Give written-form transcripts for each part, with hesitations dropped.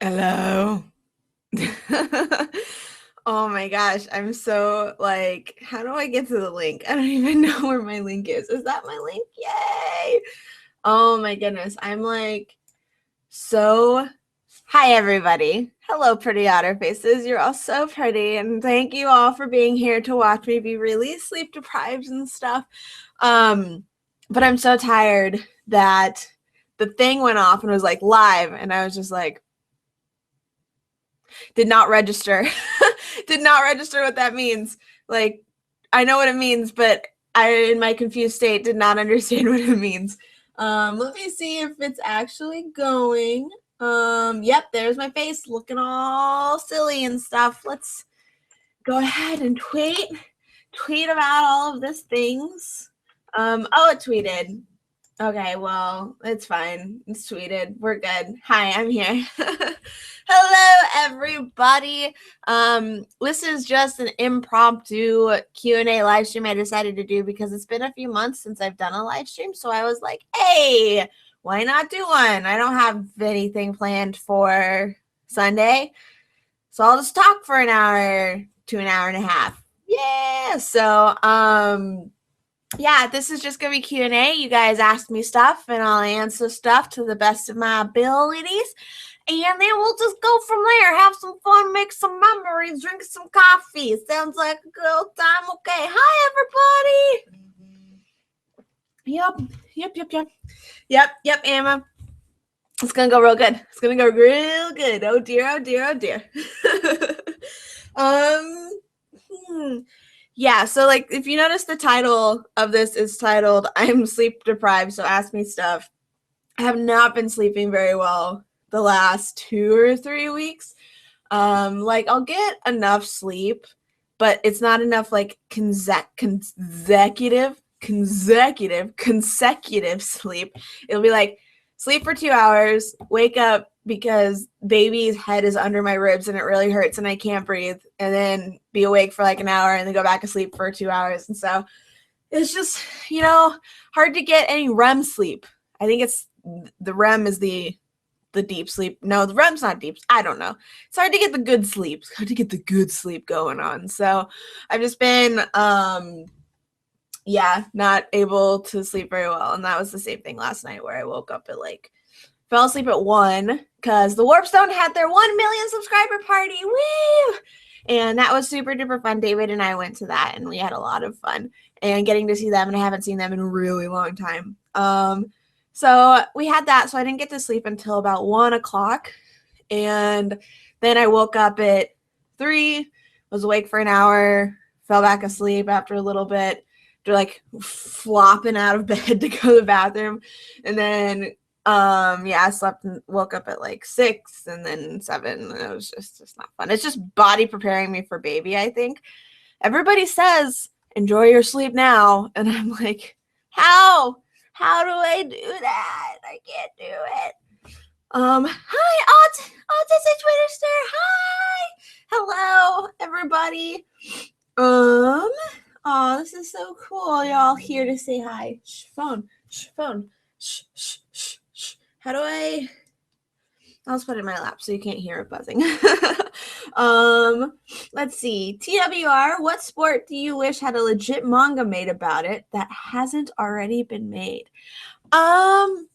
Hello. Oh my gosh, I'm so like, how do I get to the link? I don't even know where my link is. Is that my link? Yay! Oh my goodness, I'm like so. Hi everybody. Hello, pretty otter faces. You're all so pretty, and thank you all for being here to watch me be really sleep deprived and stuff. But I'm so tired that the thing went off and was like live, and I was just like, did not register. Did not register what that means. Like, I know what it means, but I, in my confused state, did not understand what it means. Let me see if it's actually going. Yep, there's my face looking all silly and stuff. Let's go ahead and tweet about all of these things. Oh, it tweeted. Okay, well, it's fine. It's tweeted. We're good. Hi, I'm here. Hello, everybody. This is just an impromptu Q&A live stream I decided to do because it's been a few months since I've done a live stream. So I was like, hey, why not do one? I don't have anything planned for Sunday. So I'll just talk for an hour to an hour and a half. Yeah. So, yeah, this is just gonna be Q&A. You guys ask me stuff and I'll answer stuff to the best of my abilities, and then we'll just go from there, have some fun, make some memories, drink some coffee. Sounds like a good old time. Okay, hi everybody. Yep, Emma. It's gonna go real good. It's gonna go real good. Oh dear, oh dear, oh dear. Yeah, so like if you notice, the title of this is titled I'm sleep deprived, so ask me stuff. I have not been sleeping very well the last 2 or 3 weeks. Like I'll get enough sleep, but it's not enough like consecutive sleep. It'll be like sleep for 2 hours, wake up because baby's head is under my ribs and it really hurts and I can't breathe, and then be awake for like an hour and then go back to sleep for 2 hours. And so it's just, hard to get any REM sleep. I think it's the REM is the deep sleep. No, the REM's not deep. I don't know. It's hard to get the good sleep. It's hard to get the good sleep going on. So I've just been not able to sleep very well. And that was the same thing last night where I woke up at fell asleep at 1 because the Warpstone had their 1 million subscriber party. Woo! And that was super duper fun. David and I went to that and we had a lot of fun and getting to see them, and I haven't seen them in a really long time. So we had that, so I didn't get to sleep until about 1 o'clock. And then I woke up at 3, was awake for an hour, fell back asleep after a little bit, like flopping out of bed to go to the bathroom. And then I slept and woke up at 6 and then 7. And it was just not fun. It's just body preparing me for baby, I think. Everybody says enjoy your sleep now, and I'm like, how do I do that? I can't do it. Hi, Autistic Twitter Star. Hi. Hello, everybody. Oh, this is so cool. Y'all here to say hi. Shh, phone. How do I? I'll just put it in my lap so you can't hear it buzzing. Let's see. TWR, what sport do you wish had a legit manga made about it that hasn't already been made? I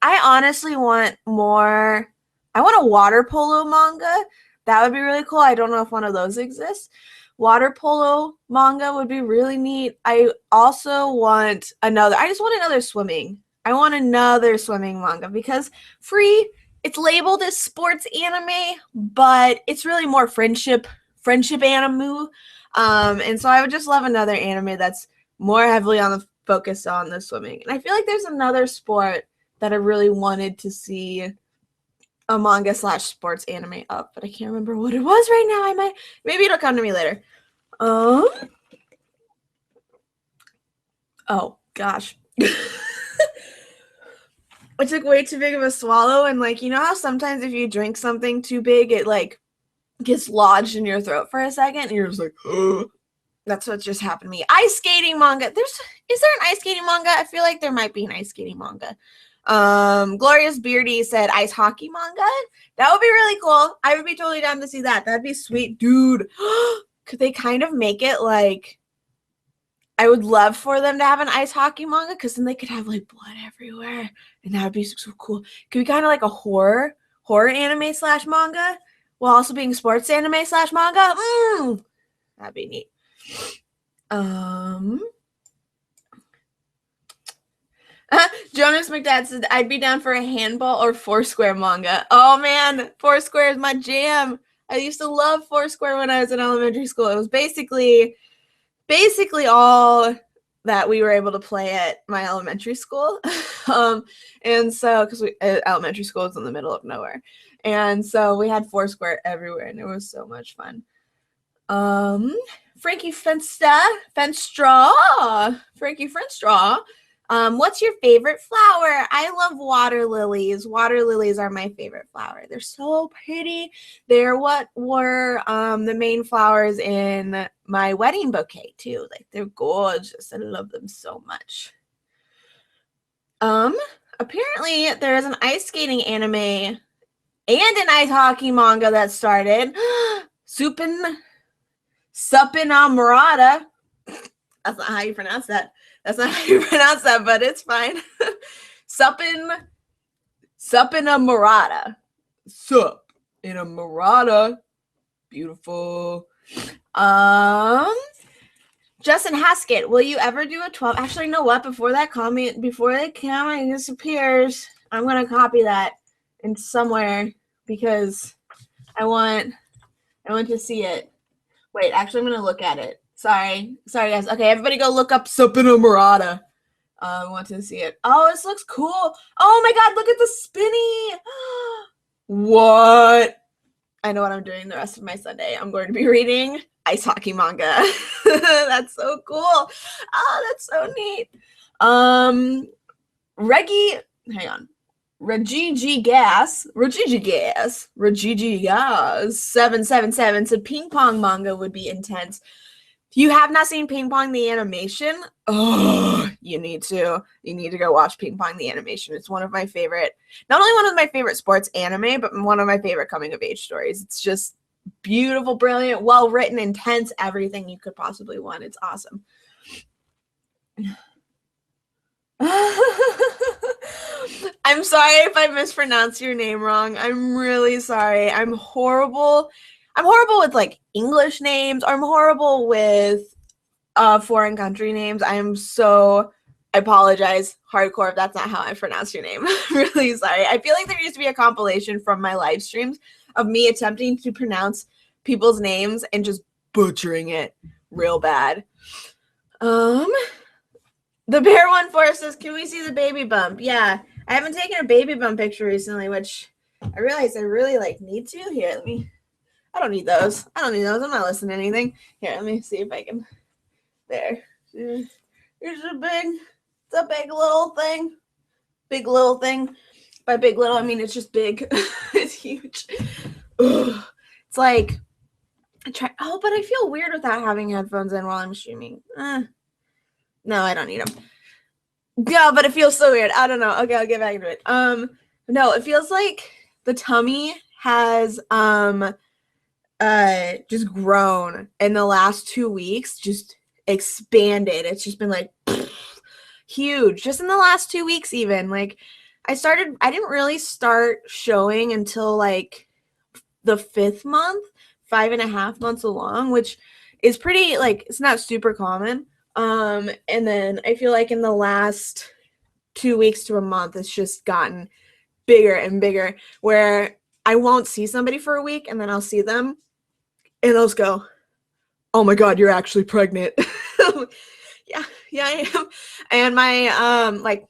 honestly want more. I want a water polo manga. That would be really cool. I don't know if one of those exists. Water polo manga would be really neat. I also want another. I just want another swimming. I want another swimming manga because it's labeled as sports anime, but it's really more friendship anime. And so I would just love another anime that's more heavily on the focus on the swimming. And I feel like there's another sport that I really wanted to see a manga / sports anime up, but I can't remember what it was right now. Maybe it'll come to me later. Oh gosh. I took way too big of a swallow, and you know how sometimes if you drink something too big, it gets lodged in your throat for a second, and you're just like, oh. That's what just happened to me. Ice skating manga. Is there an ice skating manga? I feel like there might be an ice skating manga. Glorious Beardy said ice hockey manga. That would be really cool. I would be totally down to see that. That'd be sweet, dude. Could they kind of make it like, I would love for them to have an ice hockey manga, because then they could have like blood everywhere, and that would be so cool. Could be kind of like a horror anime / manga while also being sports anime / manga. That'd be neat. Jonas McDad said, I'd be down for a handball or Foursquare manga. Oh man, Foursquare is my jam. I used to love Foursquare when I was in elementary school. It was basically all that we were able to play at my elementary school. And so, because elementary school was in the middle of nowhere. And so we had Foursquare everywhere, and it was so much fun. Frankie Fenstraw. What's your favorite flower? I love water lilies. Water lilies are my favorite flower. They're so pretty. They're what were the main flowers in my wedding bouquet too. Like, they're gorgeous. I love them so much. Apparently there is an ice skating anime and an ice hockey manga that started. Suppin Murata. That's not how you pronounce that. That's not how you pronounce that, but it's fine. Suppin a Murata. Sup in a Murata. Beautiful. Justin Haskett, will you ever do a 12? Actually, you know what? Before the comment disappears, I'm gonna copy that in somewhere because I want to see it. Wait, actually, I'm gonna look at it. Sorry, guys. Okay, everybody go look up Supina Murata. I want to see it. Oh, this looks cool. Oh my god, look at the spinny. What? I know what I'm doing the rest of my Sunday. I'm going to be reading ice hockey manga. That's so cool. Oh, that's so neat. Regigi Gas 777 said ping pong manga would be intense. If you have not seen Ping Pong the animation, you need to go watch Ping Pong the animation. It's one of my favorite, not only one of my favorite sports anime, but one of my favorite coming of age stories. It's just beautiful, brilliant, well written, intense, everything you could possibly want. It's awesome. I'm sorry if I mispronounce your name wrong. I'm really sorry. I'm horrible with like English names. I'm horrible with foreign country names. I apologize hardcore if that's not how I pronounce your name. I'm really sorry. I feel like there used to be a compilation from my live streams of me attempting to pronounce people's names and just butchering it real bad. The Bear 14 says, can we see the baby bump? Yeah, I haven't taken a baby bump picture recently, which I realize I really need to. Here, I don't need those. I'm not listening to anything. Here, let me see if I can. There. Here's a big little thing. Big little thing. By big little, I mean it's just big. It's huge. Ugh. It's like, but I feel weird without having headphones in while I'm streaming. No, I don't need them. Yeah, but it feels so weird. I don't know. Okay, I'll get back into it. No, it feels like the tummy has just grown in the last 2 weeks, just expanded. It's just been like huge just in the last 2 weeks. Even like I didn't really start showing until like the 5th month, 5.5 months along, which is pretty, like, it's not super common. And then I feel like in the last 2 weeks to a month, it's just gotten bigger and bigger, where I won't see somebody for a week and then I'll see them and they'll just go, oh my God, you're actually pregnant. Yeah, I am. And my, like,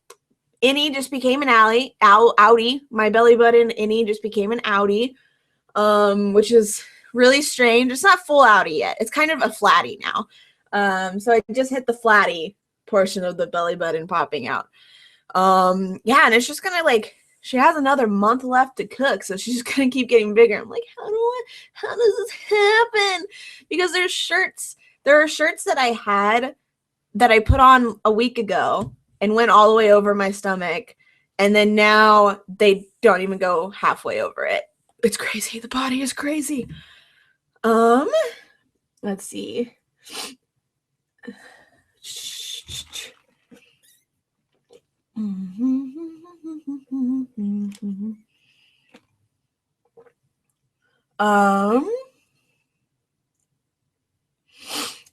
innie just became an outie. My belly button innie just became an outie, which is really strange. It's not full outie yet. It's kind of a flatty now. So I just hit the flatty portion of the belly button popping out. Yeah, and it's just gonna, like, she has another month left to cook, so she's just gonna keep getting bigger. I'm like, how does this happen? Because there are shirts that I had that I put on a week ago and went all the way over my stomach, And then now they don't even go halfway over it. It's crazy. The body is crazy. Let's see.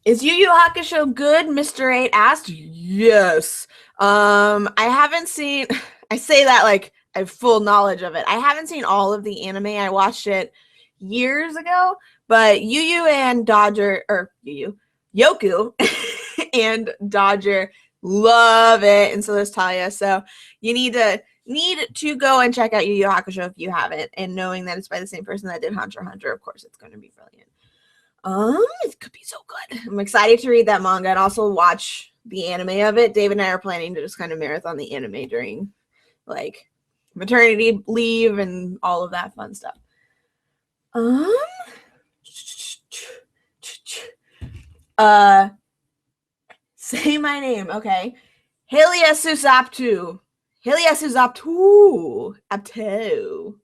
Is Yu Yu Hakusho good? Mr. 8 asked. Yes. I haven't seen, I say that like I have full knowledge of it. I haven't seen all of the anime. I watched it years ago, but Yu Yu and Dodger, or Yoku and Dodger love it, and so does Talia. So you need to go and check out Yu Yu Hakusho if you haven't, and knowing that it's by the same person that did Hunter x Hunter, of course it's going to be brilliant. It could be so good. I'm excited to read that manga and also watch the anime of it. Dave and I are planning to just kind of marathon the anime during like maternity leave and all of that fun stuff. Say my name, okay. Heliasuzaptu. Apto.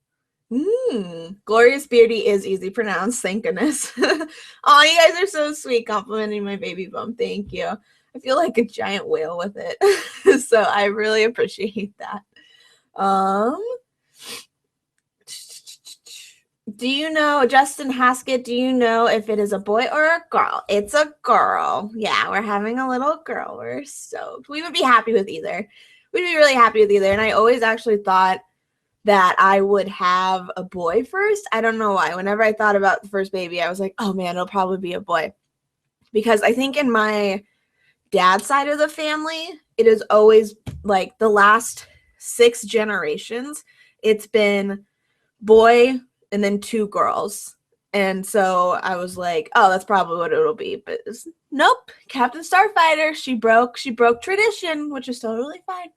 Glorious Beauty is easy pronounced, thank goodness. Oh, you guys are so sweet complimenting my baby bump. Thank you. I feel like a giant whale with it. So I really appreciate that. Do you know, Justin Haskett, do you know if it is a boy or a girl? It's a girl. Yeah, we're having a little girl. We're stoked. We would be happy with either. We'd be really happy with either. And I always actually thought that I would have a boy first. I don't know why. Whenever I thought about the first baby, I was like, oh man, it'll probably be a boy. Because I think in my dad's side of the family, it is always like the last 6 generations, it's been boy and then 2 girls. And so I was like, oh, that's probably what it'll be. But nope, Captain Starfighter, she broke tradition, which is totally fine.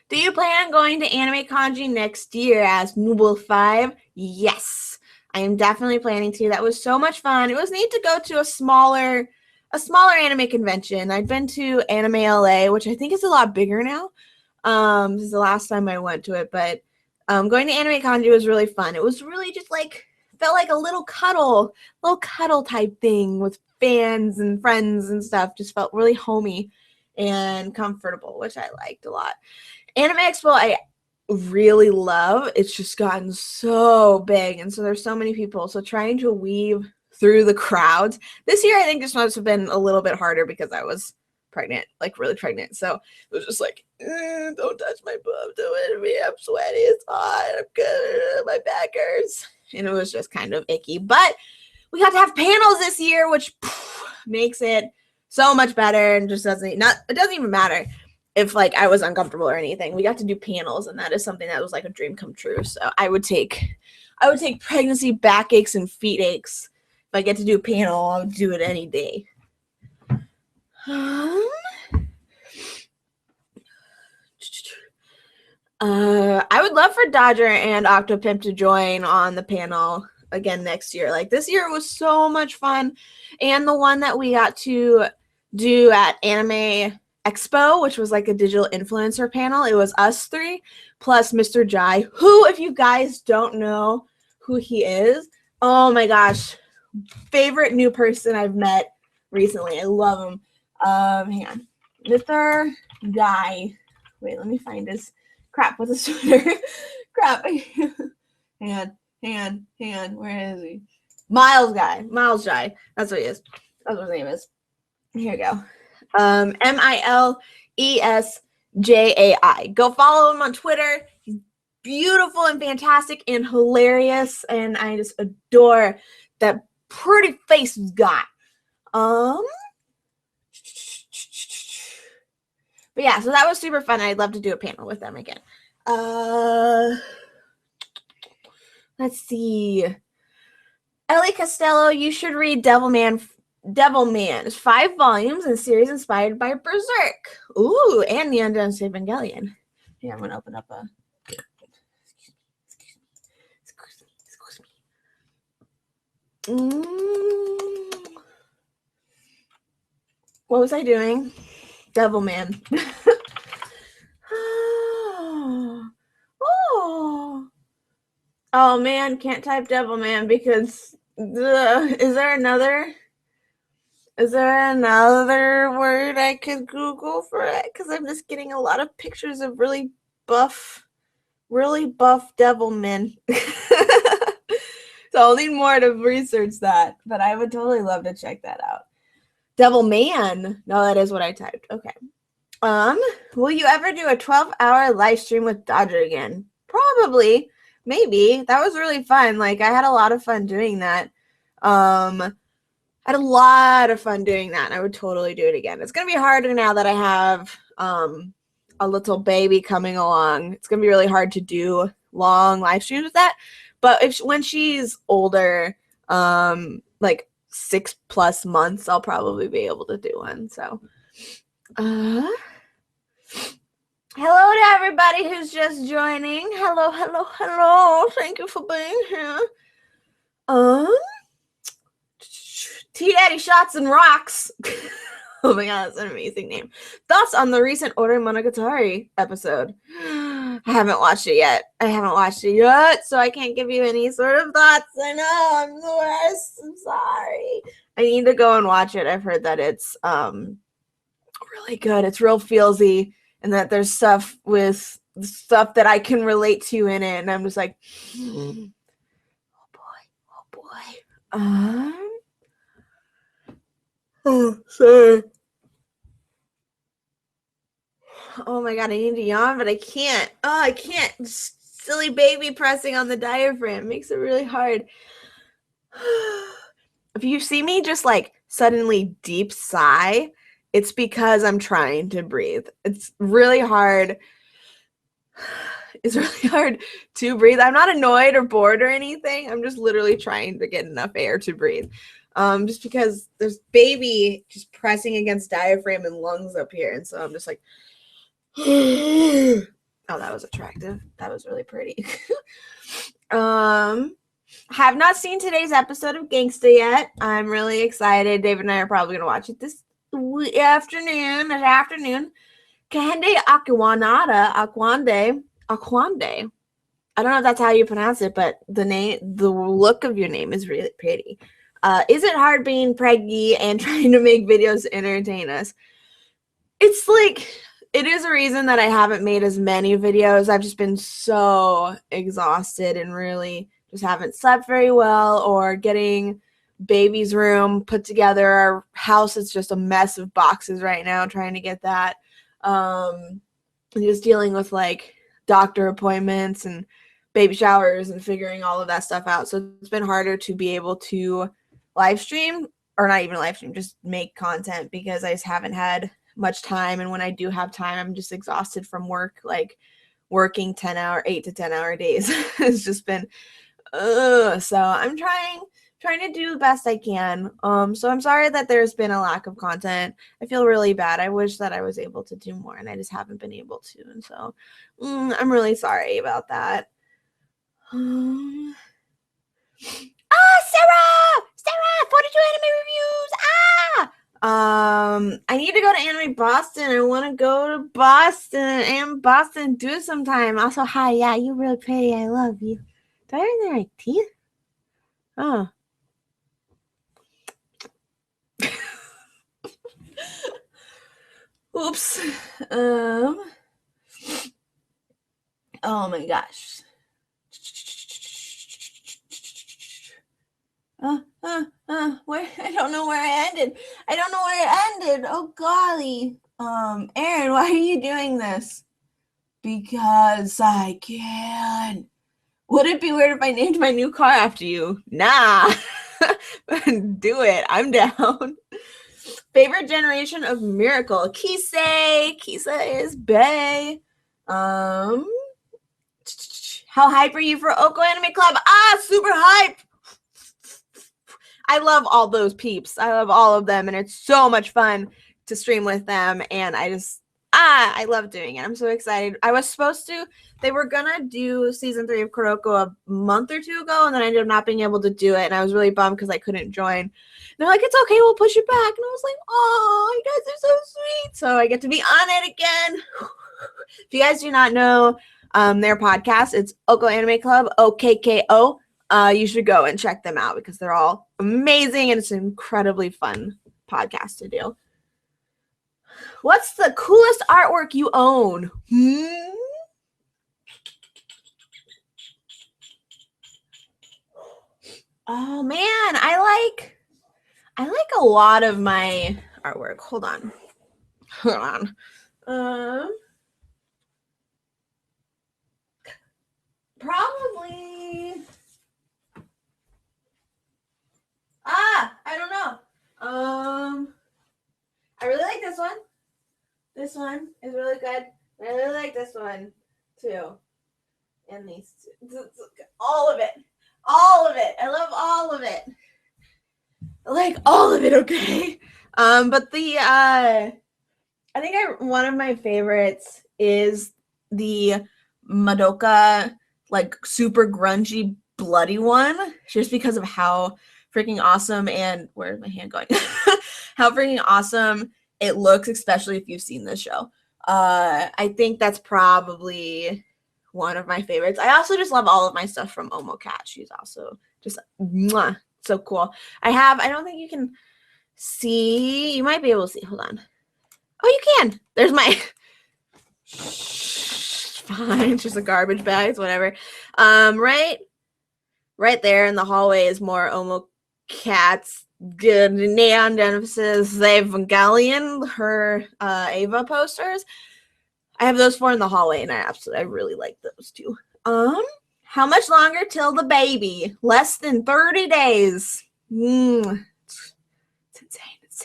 Do you plan on going to Anime Kanji next year as Noble 5? Yes, I am definitely planning to. That was so much fun. It was neat to go to a smaller anime convention. I'd been to Anime LA, which I think is a lot bigger now. This is the last time I went to it, but going to Anime Kanji was really fun. It was really just like, felt like a little cuddle type thing with fans and friends and stuff. Just felt really homey and comfortable, which I liked a lot. Anime Expo, I really love. It's just gotten so big, and so there's so many people. So trying to weave through the crowds this year, I think this must have been a little bit harder because I was pregnant, like really pregnant. So it was just like, don't touch my boob, do it to me. I'm sweaty, it's hot, I'm good, my back hurts, and it was just kind of icky. But we got to have panels this year, which makes it so much better, and just it doesn't even matter if like I was uncomfortable or anything. We got to do panels, and that is something that was like a dream come true. So I would take pregnancy backaches and feet aches. If I get to do a panel, I would do it any day. I would love for Dodger and Octopimp to join on the panel again next year. Like this year was so much fun, and the one that we got to do at Anime Expo, which was like a digital influencer panel, it was us 3 plus Mr. Jai, who, if you guys don't know who he is, oh my gosh, favorite new person I've met recently. I love him. Hang on, Mr. Jai. Wait, let me find his crap. What's his Twitter? Crap. Hang on. Where is he? Miles Jai. That's what he is. That's what his name is. Here we go. MILESJAI. Go follow him on Twitter. He's beautiful and fantastic and hilarious, and I just adore that pretty face he's got. But yeah, so that was super fun. I'd love to do a panel with them again. Let's see. Ellie Costello, you should read Devilman. It's 5 volumes and series inspired by Berserk. Ooh, and the Undone Evangelion. Yeah, I'm gonna open up a. Excuse me. What was I doing? Devilman. Oh man, can't type Devilman because is there another word I could Google for it? Because I'm just getting a lot of pictures of really buff Devilmen. So I'll need more to research that, but I would totally love to check that out. Devilman. No, that is what I typed. Okay. Will you ever do a 12-hour live stream with Dodger again? Probably. Maybe. That was really fun. Like, I had a lot of fun doing that. I had a lot of fun doing that, and I would totally do it again. It's going to be harder now that I have a little baby coming along. It's going to be really hard to do long live streams with that. But when she's older, like 6+ months, I'll probably be able to do one. So, hello to everybody who's just joining. Hello. Thank you for being here. T-Daddy Shots and Rocks. Oh my god, that's an amazing name. Thoughts on the recent Ore Monogatari episode? I haven't watched it yet, so I can't give you any sort of thoughts. I know, I'm the worst. I'm sorry. I need to go and watch it. I've heard that it's really good. It's real feelsy, and that there's stuff that I can relate to in it, and I'm just like, oh boy. Oh, sorry. Oh my god, I need to yawn, but I can't. Oh, I can't. Silly baby pressing on the diaphragm makes it really hard. If you see me just like suddenly deep sigh, it's because I'm trying to breathe. It's really hard. It's really hard to breathe. I'm not annoyed or bored or anything. I'm just literally trying to get enough air to breathe. Just because there's baby just pressing against diaphragm and lungs up here. And so I'm just like, oh, that was attractive. That was really pretty. Have not seen today's episode of Gangsta yet. I'm really excited. David and I are probably going to watch it this afternoon. Kahende Akwande. I don't know if that's how you pronounce it, but the look of your name is really pretty. Is it hard being preggy and trying to make videos to entertain us? It's like, it is a reason that I haven't made as many videos. I've just been so exhausted and really just haven't slept very well, or getting baby's room put together. Our house is just a mess of boxes right now, trying to get that. And just dealing with like doctor appointments and baby showers and figuring all of that stuff out. So it's been harder to be able to live stream, or not even live stream, just make content, because I just haven't had much time. And when I do have time, I'm just exhausted from work, like working 8 to 10 hour days. It's just been so I'm trying to do the best I can. So I'm sorry that there's been a lack of content. I feel really bad. I wish that I was able to do more, and I just haven't been able to. And so I'm really sorry about that. Sarah, 42 anime reviews. I need to go to Anime Boston. I want to go to Boston do it sometime. Also, hi, yeah, you're really pretty. I love you. Do I have the right teeth? Oh. Oops. Oh my gosh. Where? I don't know where I ended. Oh golly. Erin, why are you doing this? Because I can. Would it be weird if I named my new car after you? Nah. Do it. I'm down. Favorite generation of Miracle? Kisa is bae. How hype are you for Oko Anime Club? Super hype. I love all those peeps. I love all of them, and it's so much fun to stream with them. And I I love doing it. I'm so excited. I was supposed to, they were gonna do season 3 of Kuroko a month or 2 ago, and then I ended up not being able to do it, and I was really bummed because I couldn't join. And they're like, it's okay, we'll push it back. And I was like, oh, you guys are so sweet. So I get to be on it again. If you guys do not know their podcast, it's Oko Anime Club, OKKO. You should go and check them out because they're all amazing, and it's an incredibly fun podcast to do. What's the coolest artwork you own? Oh man, I like a lot of my artwork. Hold on. Probably. I don't know. I really like this one. This one is really good. I really like this one too. And these two. All of it. All of it. I love all of it. I like all of it, okay? But the I think one of my favorites is the Madoka, like super grungy, bloody one, just because of how freaking awesome, and where's my hand going? How freaking awesome it looks, especially if you've seen this show. I think that's probably one of my favorites. I also just love all of my stuff from Omo Cat. She's also just mwah, so cool. I don't think you can see. You might be able to see. Hold on. Oh, you can. There's my. Fine. It's just a garbage bag. It's whatever. Right there in the hallway is more Omo Cat's good neon emphasis Evangelion, her Ava posters. I have those 4 in the hallway, and I really like those too. How much longer till the baby? Less than 30 days. It's insane. It's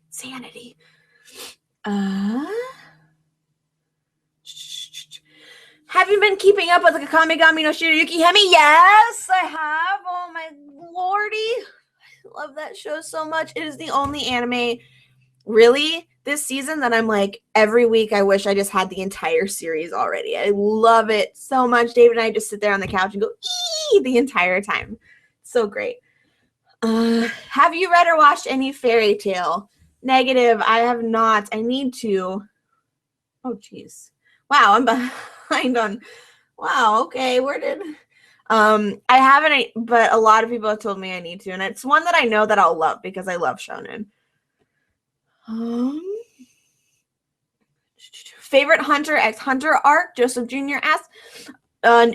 sanity. Have you been keeping up with the Kamigami no Shirayuki Hemi? Yes, I have. Oh my lordy. I love that show so much. It is the only anime really this season that I'm like, every week I wish I just had the entire series already. I love it so much. David and I just sit there on the couch and go, ee, the entire time. So great. Have you read or watched any Fairy Tail? Negative. I have not. I need to. Oh, geez. Wow, I'm behind on. Wow, okay. Where did. I haven't, but a lot of people have told me I need to, and it's one that I know that I'll love because I love shonen. Favorite Hunter x Hunter arc? Joseph Jr. asks.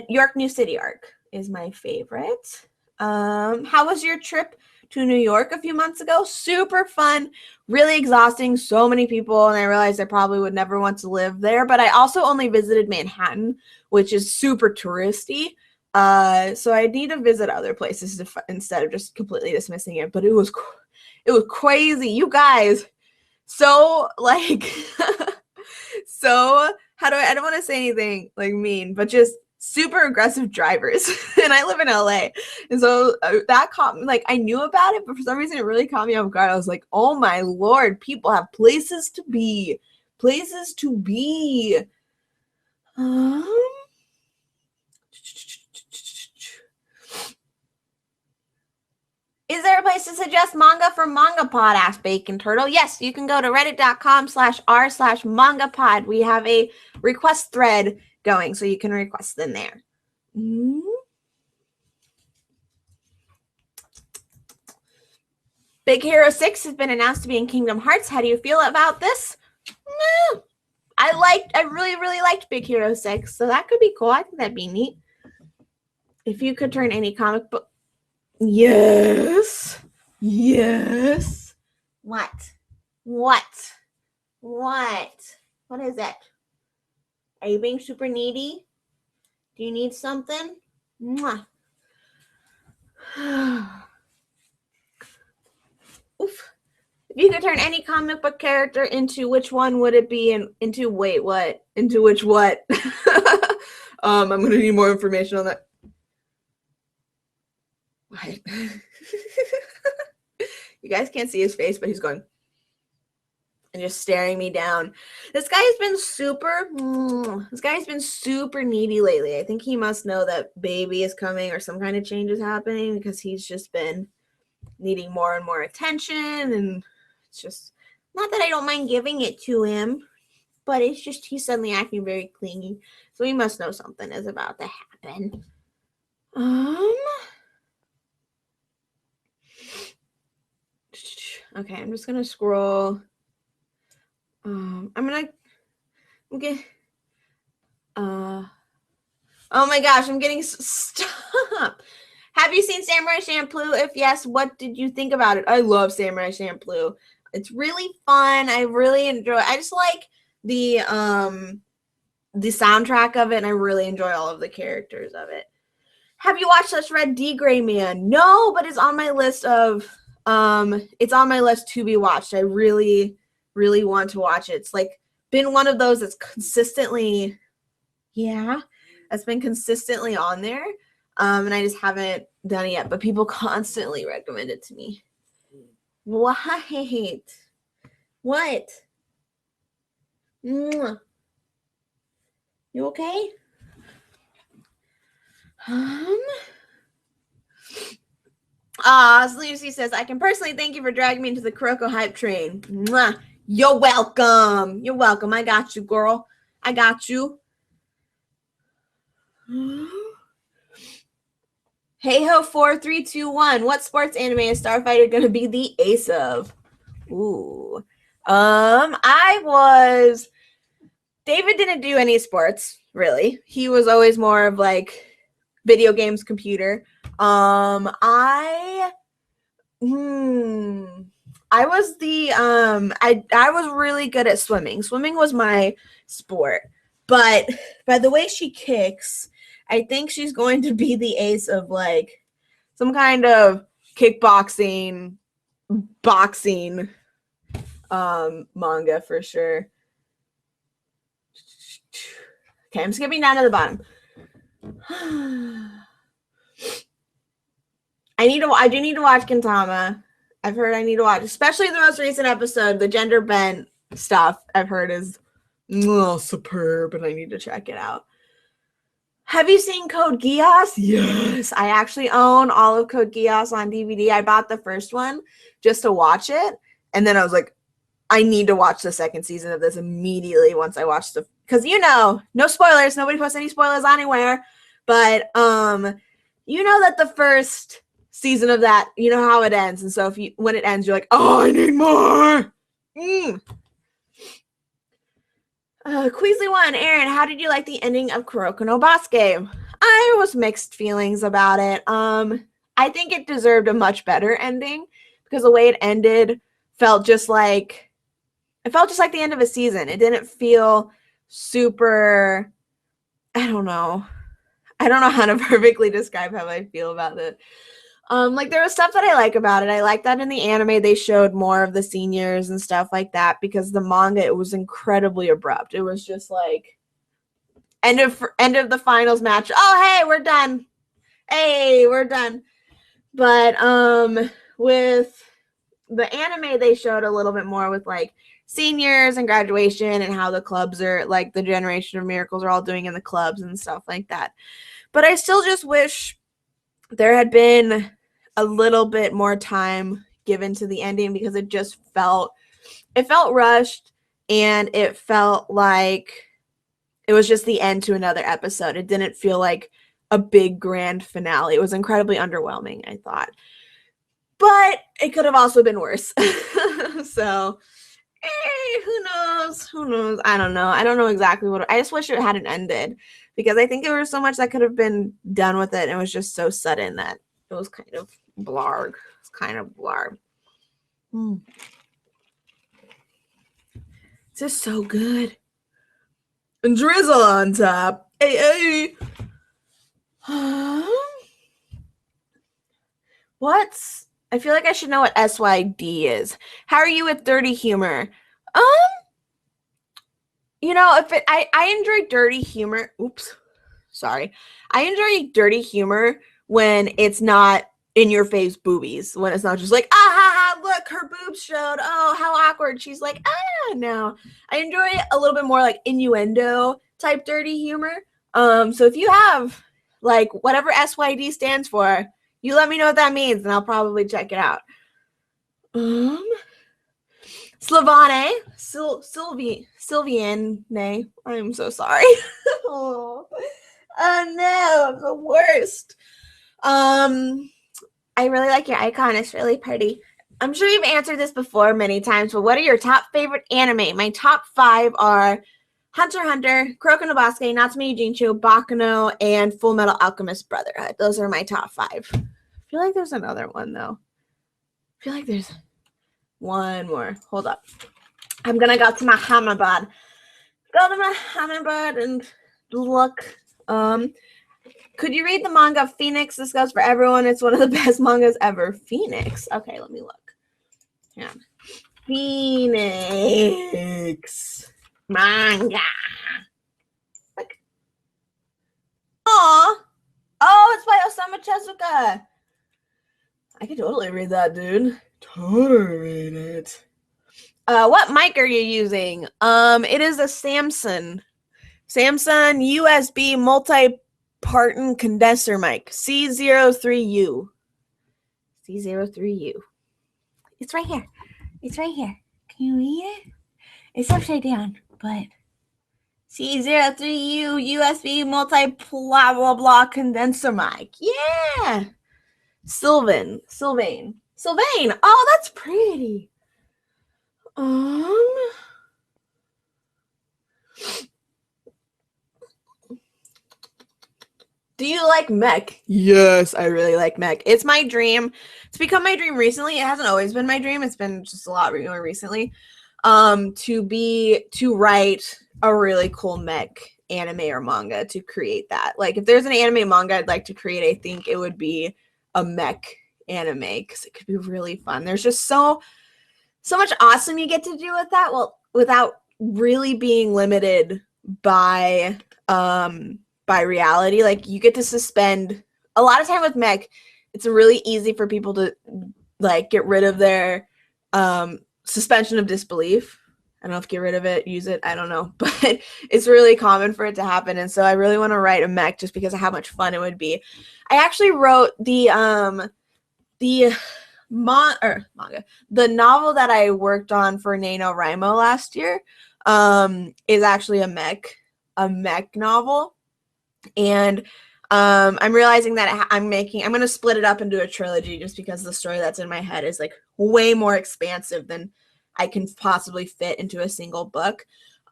York New City arc is my favorite. How was your trip to New York a few months ago? Super fun, really exhausting. So many people, and I realized I probably would never want to live there. But I also only visited Manhattan, which is super touristy. So I need to visit other places instead of just completely dismissing it. But it was crazy, you guys. So like, so I don't want to say anything like mean, but just super aggressive drivers. And I live in LA, and so that caught me. Like, I knew about it, but for some reason it really caught me off guard. I was like, oh my lord, people have places to be. Is there a place to suggest manga for MangaPod? Asked Bacon Turtle. Yes, you can go to reddit.com/r/mangapod. We have a request thread going, so you can request them there. Big Hero 6 has been announced to be in Kingdom Hearts. How do you feel about this? I really, really liked Big Hero 6, so that could be cool. I think that'd be neat. If you could turn any comic book. Yes. What? What is it? Are you being super needy? Do you need something? Mwah. Oof. If you could turn any comic book character into which one would it be? Into which what? I'm gonna need more information on that. What? You guys can't see his face, but he's going. and just staring me down. This guy has been super needy lately. I think he must know that baby is coming or some kind of change is happening, because he's just been needing more and more attention, and it's just not that I don't mind giving it to him, but it's just he's suddenly acting very clingy. So he must know something is about to happen. Okay, I'm just gonna scroll. Oh my gosh, I'm getting stop. Have you seen Samurai Champloo? If yes, what did you think about it? I love Samurai Champloo. It's really fun. I really enjoy it. I just like the soundtrack of it, and I really enjoy all of the characters of it. Have you watched Such Red D Gray Man? No, but it's on my list of it's on my list to be watched. I really, really want to watch it. It's like been one of those that's consistently, that's been consistently on there. And I just haven't done it yet, but people constantly recommend it to me. What? You okay? Lucy says, I can personally thank you for dragging me into the Kuroko hype train. Mwah. You're welcome. You're welcome. I got you, girl. I got you. Hey ho 4321. What sports anime is Starfighter gonna be the ace of? Ooh. David didn't do any sports, really. He was always more of like video games, computer. I was I was really good at swimming. Swimming was my sport. But by the way she kicks, I think she's going to be the ace of like some kind of kickboxing, boxing manga for sure. Okay, I'm skipping down to the bottom. I do need to watch Gintama. I've heard I need to watch, especially the most recent episode, the gender bent stuff I've heard is superb, and I need to check it out. Have you seen Code Geass? Yes. I actually own all of Code Geass on DVD. I bought the first one just to watch it, and then I was like, I need to watch the second season of this immediately once I watch because no spoilers. Nobody posts any spoilers anywhere. But you know that the first season of that, you know how it ends, and so when it ends, you're like, oh, I need more. Queasly one, Aaron, how did you like the ending of Kuroko no Basuke? I was mixed feelings about it. I think it deserved a much better ending because the way it ended felt just like the end of a season. It didn't feel super, I don't know how to perfectly describe how I feel about it. Like there was stuff that I like about it. I like that in the anime they showed more of the seniors and stuff like that, because the manga, it was incredibly abrupt. It was just like end of the finals match. Oh, hey, we're done. But with the anime they showed a little bit more with like seniors and graduation and how the clubs are, like the Generation of Miracles are all doing in the clubs and stuff like that. But I still just wish there had been a little bit more time given to the ending, because it felt rushed, and it felt like it was just the end to another episode. It didn't feel like a big grand finale. It was incredibly underwhelming, I thought. But it could have also been worse. So, who knows? I don't know. I don't know exactly I just wish it hadn't ended, because I think there was so much that could have been done with it. And it was just so sudden that it was kind of blarg. It's just so good. And drizzle on top. Hey. I feel like I should know what SYD is. How are you with dirty humor? I enjoy dirty humor. Oops. Sorry. I enjoy dirty humor when it's not in your face boobies, when it's not just like, ah ha ha, look, her boobs showed, oh how awkward. She's like, ah. No, I enjoy a little bit more like innuendo type dirty humor. So if you have like whatever SYD stands for, you let me know what that means and I'll probably check it out. Slavane, Sylviane, I'm so sorry. Oh no, I'm the worst. I really like your icon. It's really pretty. I'm sure you've answered this before many times, but what are your top favorite anime? My top 5 are Hunter x Hunter, Kuroko no Basuke, Natsume Yujincho, Baccano, and Full Metal Alchemist Brotherhood. Those are my top 5. I feel like there's another one, though. I feel like there's one more. Hold up. I'm going to go to my Hammerbud. Go to my Hammerbud and look. Could you read the manga Phoenix? This goes for everyone. It's one of the best mangas ever. Phoenix. Okay, let me look. Yeah. Phoenix manga. Look. Aw. Oh, it's by Osamu Tezuka. I could totally read that, dude. Totally read it. What mic are you using? It is a Samsung USB multi-parton condenser mic, C03U. C03U. It's right here. It's right here. Can you read it? It's upside down, but C03U USB multi-blah blah blah condenser mic. Yeah. Sylvain. Oh, that's pretty. Do you like mech? Yes, I really like mech. It's my dream. It's become my dream recently. It hasn't always been my dream. It's been just a lot more recently. To write a really cool mech anime or manga, to create that. Like if there's an anime manga I'd like to create, I think it would be a mech anime, because it could be really fun. There's just so much awesome you get to do with that, well, without really being limited by reality. Like you get to suspend a lot of time with mech. It's really easy for people to like get rid of their suspension of disbelief. I don't know if get rid of it, use it, I don't know, but it's really common for it to happen. And so I really want to write a mech just because of how much fun it would be. I actually wrote the manga. The novel that I worked on for NaNoWriMo last year is actually a mech novel. And I'm realizing that I'm going to split it up into a trilogy just because the story that's in my head is like way more expansive than I can possibly fit into a single book.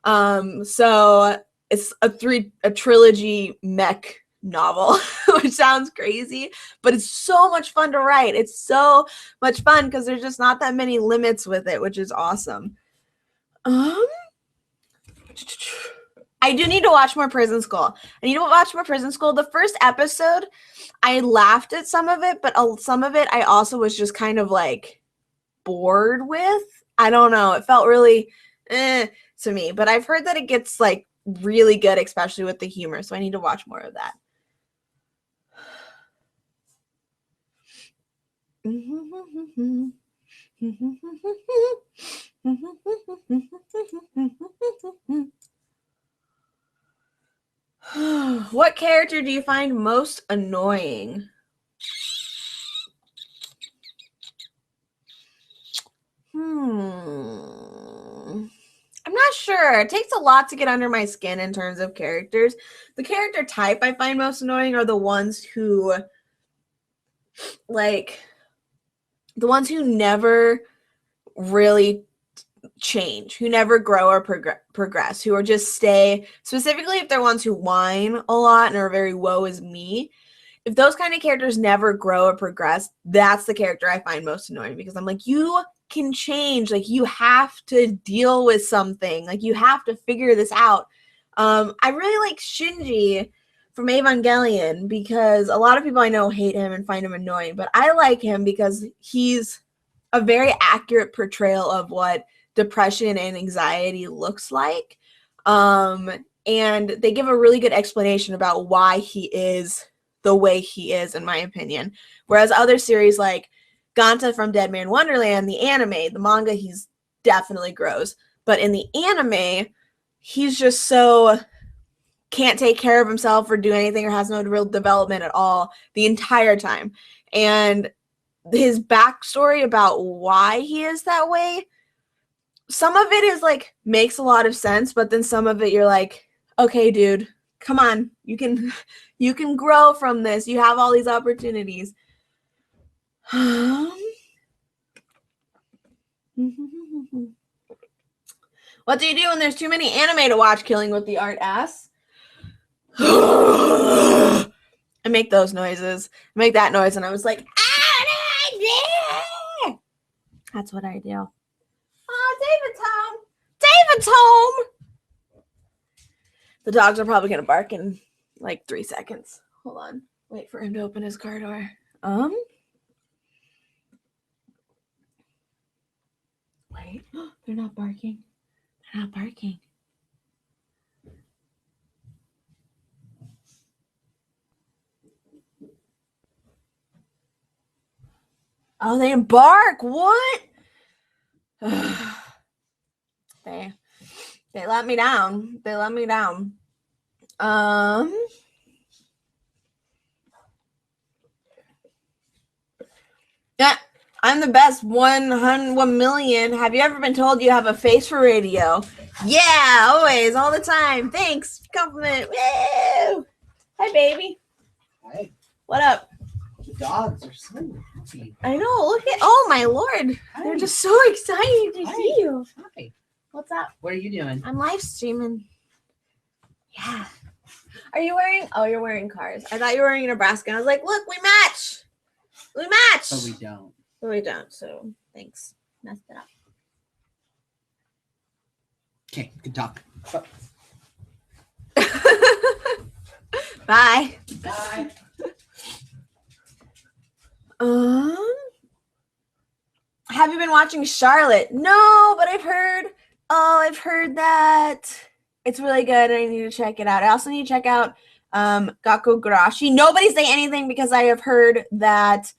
So it's a trilogy mech novel, which sounds crazy, but it's so much fun to write. It's so much fun because there's just not that many limits with it, which is awesome. I do need to watch more Prison School. The first episode, I laughed at some of it, but some of it I also was just kind of like bored with. I don't know. It felt really to me, but I've heard that it gets like really good, especially with the humor. So I need to watch more of that. What character do you find most annoying? I'm not sure. It takes a lot to get under my skin in terms of characters. The character type I find most annoying are the ones who never really change, who never grow or progress, who are just stay, specifically if they're ones who whine a lot and are very woe is me. If those kind of characters never grow or progress, that's the character I find most annoying, because I'm like, you can change, like you have to deal with something, like you have to figure this out. I really like Shinji from Evangelion because a lot of people I know hate him and find him annoying, but I like him because he's a very accurate portrayal of what depression and anxiety looks like. And they give a really good explanation about why he is the way he is, in my opinion. Whereas other series like Ganta from Dead Man Wonderland, the anime, the manga, he's definitely grows. But in the anime, he's just so can't take care of himself or do anything or has no real development at all the entire time. And his backstory about why he is that way, some of it is like makes a lot of sense, but then some of it you're like, okay, dude, come on, you can grow from this. You have all these opportunities. What do you do when there's too many anime to watch? Killing with the art ass. I make those noises. I make that noise, and I was like, ah, that's what I do. Oh, David's home. David's home. The dogs are probably gonna bark in like 3 seconds. Hold on. Wait for him to open his car door. Wait. They're not barking. They're not barking. Oh, they didn't bark. What? They let me down. They let me down. Yeah, I'm the best. 1 million. Have you ever been told you have a face for radio? Yeah, always, all the time. Thanks. Compliment. Woo! Hi, baby. Hi. What up? The dogs are so happy. I know. Look at. Oh my lord. Hi. They're just so excited to see you. Hi. What's up? What are you doing? I'm live streaming. Yeah. Are you wearing? Oh, you're wearing cars. I thought you were wearing Nebraska. And I was like, look, we match. We match. But we don't. But we don't. So thanks. Messed it up. Okay, good talk. Bye. Bye. Have you been watching Charlotte? No, but I've heard. Oh, I've heard that it's really good. I need to check it out. I also need to check out Gaku Garashi. Nobody say anything because I have heard that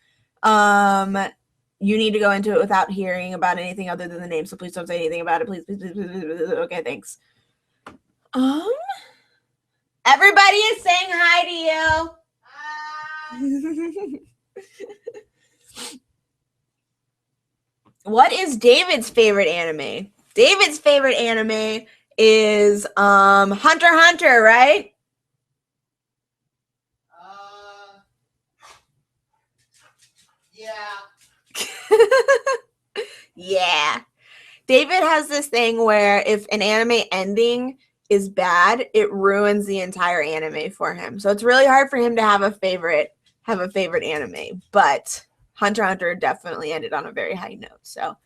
you need to go into it without hearing about anything other than the name. So please don't say anything about it. Please, please, please, please, please, please. Okay, thanks. Everybody is saying hi to you. What is David's favorite anime? David's favorite anime is Hunter x Hunter, right? Yeah. Yeah. David has this thing where if an anime ending is bad, it ruins the entire anime for him. So it's really hard for him to have a favorite anime, but Hunter x Hunter definitely ended on a very high note. So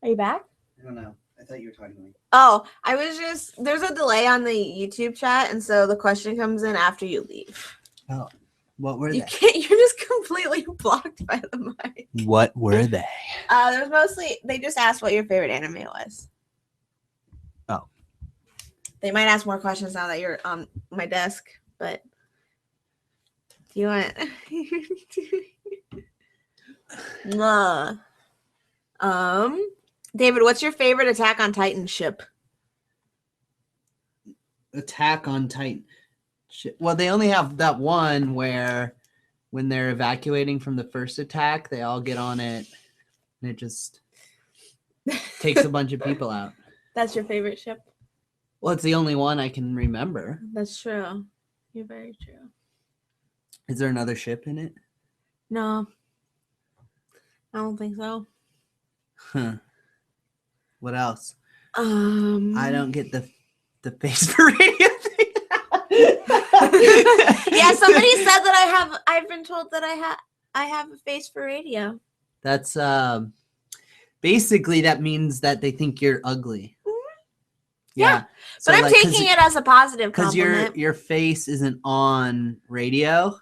are you back? I don't know. I thought you were talking to me. Oh, I was just, there's a delay on the YouTube chat, and so the question comes in after you leave. Oh, what were You they? can't, you're just completely blocked by the mic. What were they? There's mostly, they just asked what your favorite anime was. Oh. They might ask more questions now that you're on my desk, but do you want? David, what's your favorite Attack on Titan ship? Attack on Titan. Well, they only have that one where when they're evacuating from the first attack, they all get on it and it just takes a bunch of people out. That's your favorite ship? Well, it's the only one I can remember. That's true. You're very true. Is there another ship in it? No. I don't think so. Huh. What else? I I don't get the face for radio thing. Yeah, somebody said that I've been told that I have a face for radio. That's basically that means that they think you're ugly. Yeah. So, But I'm taking it as a positive because compliment. your face isn't on radio.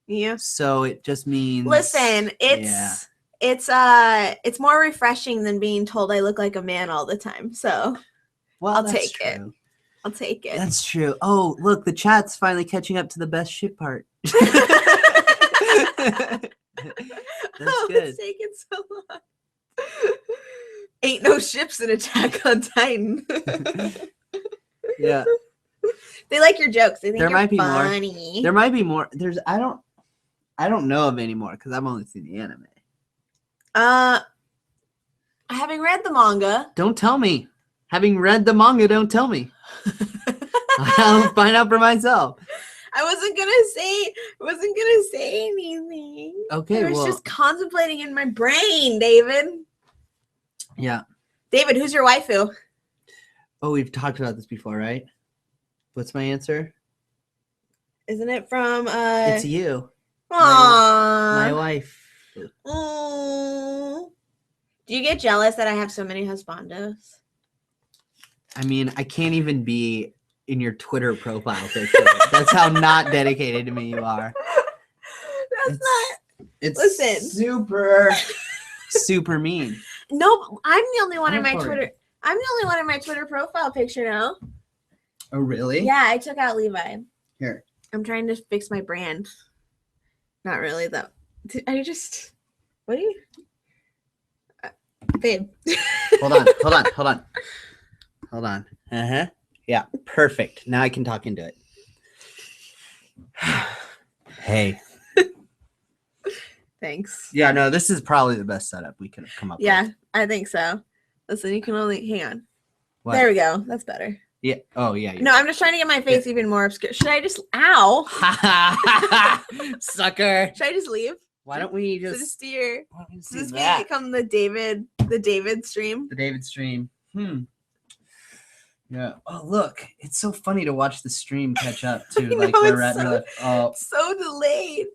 Yeah. So it just means Listen, it's it's more refreshing than being told I look like a man all the time. So Well, I'll that's take it. true. I'll take it. That's true. Oh, look, the chat's finally catching up to the best shit part. That's good. It's taking so long. Ain't no ships in Attack on Titan. Yeah. They like your jokes. They think There you're might be funny. more. There might be more. I don't know of any more because I've only seen the anime. Having read the manga. Don't tell me. Having read the manga, don't tell me. I'll find out for myself. I wasn't gonna say anything. Okay, I was just contemplating in my brain, David. Yeah. David, who's your waifu? Oh, we've talked about this before, right? What's my answer? Isn't it from It's you. Aww. My wife. Aww. Do you get jealous that I have so many husbandos? I mean, I can't even be in your Twitter profile picture. That's how not dedicated to me you are. It's Listen. super mean. No, I'm the only one in my Twitter. I'm the only one in my Twitter profile picture now. Oh, really? Yeah, I took out Levi. Here. I'm trying to fix my brand. Not really, though. What do you... babe. Hold on. Uh-huh. Yeah, perfect. Now I can talk into it. Hey. Thanks. Yeah, no, this is probably the best setup we could have come up with. Yeah, I think so. Listen, you can only... Hang on. What? There we go. That's better. Yeah. Oh, yeah. No, I'm just trying to get my face even more obscure. Should I just... Ow! Sucker. Should I just leave? Why don't we So just this become the David stream? The David stream. Yeah. Oh, look. It's so funny to watch the stream catch up to like where we're at in real life. So delayed.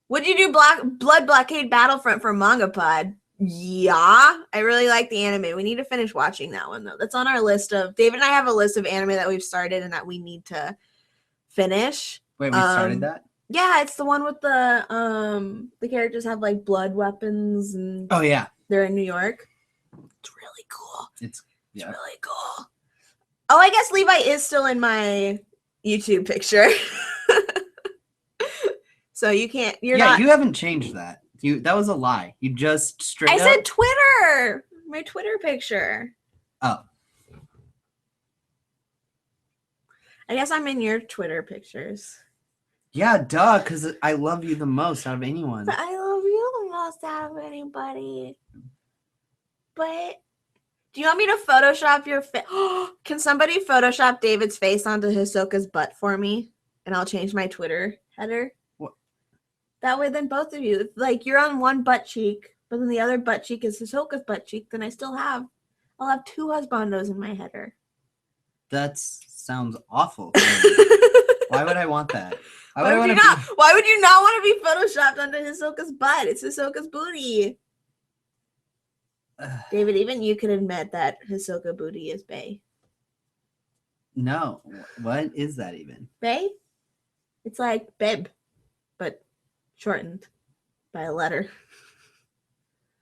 Would you do Blood Blockade Battlefront for Manga Pod? Yeah, I really like the anime. We need to finish watching that one though. That's on our list of David and I have a list of anime that we've started and that we need to finish. Wait, we started that? Yeah, it's the one with the characters have like blood weapons and oh yeah, they're in New York. It's really cool. It's really cool. Oh, I guess Levi is still in my YouTube picture. So you can't. You're not. You haven't changed that. That was a lie. You just straight. I said Twitter. My Twitter picture. Oh. I guess I'm in your Twitter pictures. Yeah, duh. Because I love you the most out of anyone. But I love you the most out of anybody. But do you want me to Photoshop your face? Can somebody Photoshop David's face onto Hisoka's butt for me? And I'll change my Twitter header. What? That way, then both of you, if, like you're on one butt cheek, but then the other butt cheek is Hisoka's butt cheek, then I'll have two husbandos in my header. That sounds awful. Why would I want that? Why would you not want to be Photoshopped onto Hisoka's butt? It's Hisoka's booty. David, even you can admit that Hisoka booty is bae. No. What is that even? Bae? It's like babe, but shortened by a letter.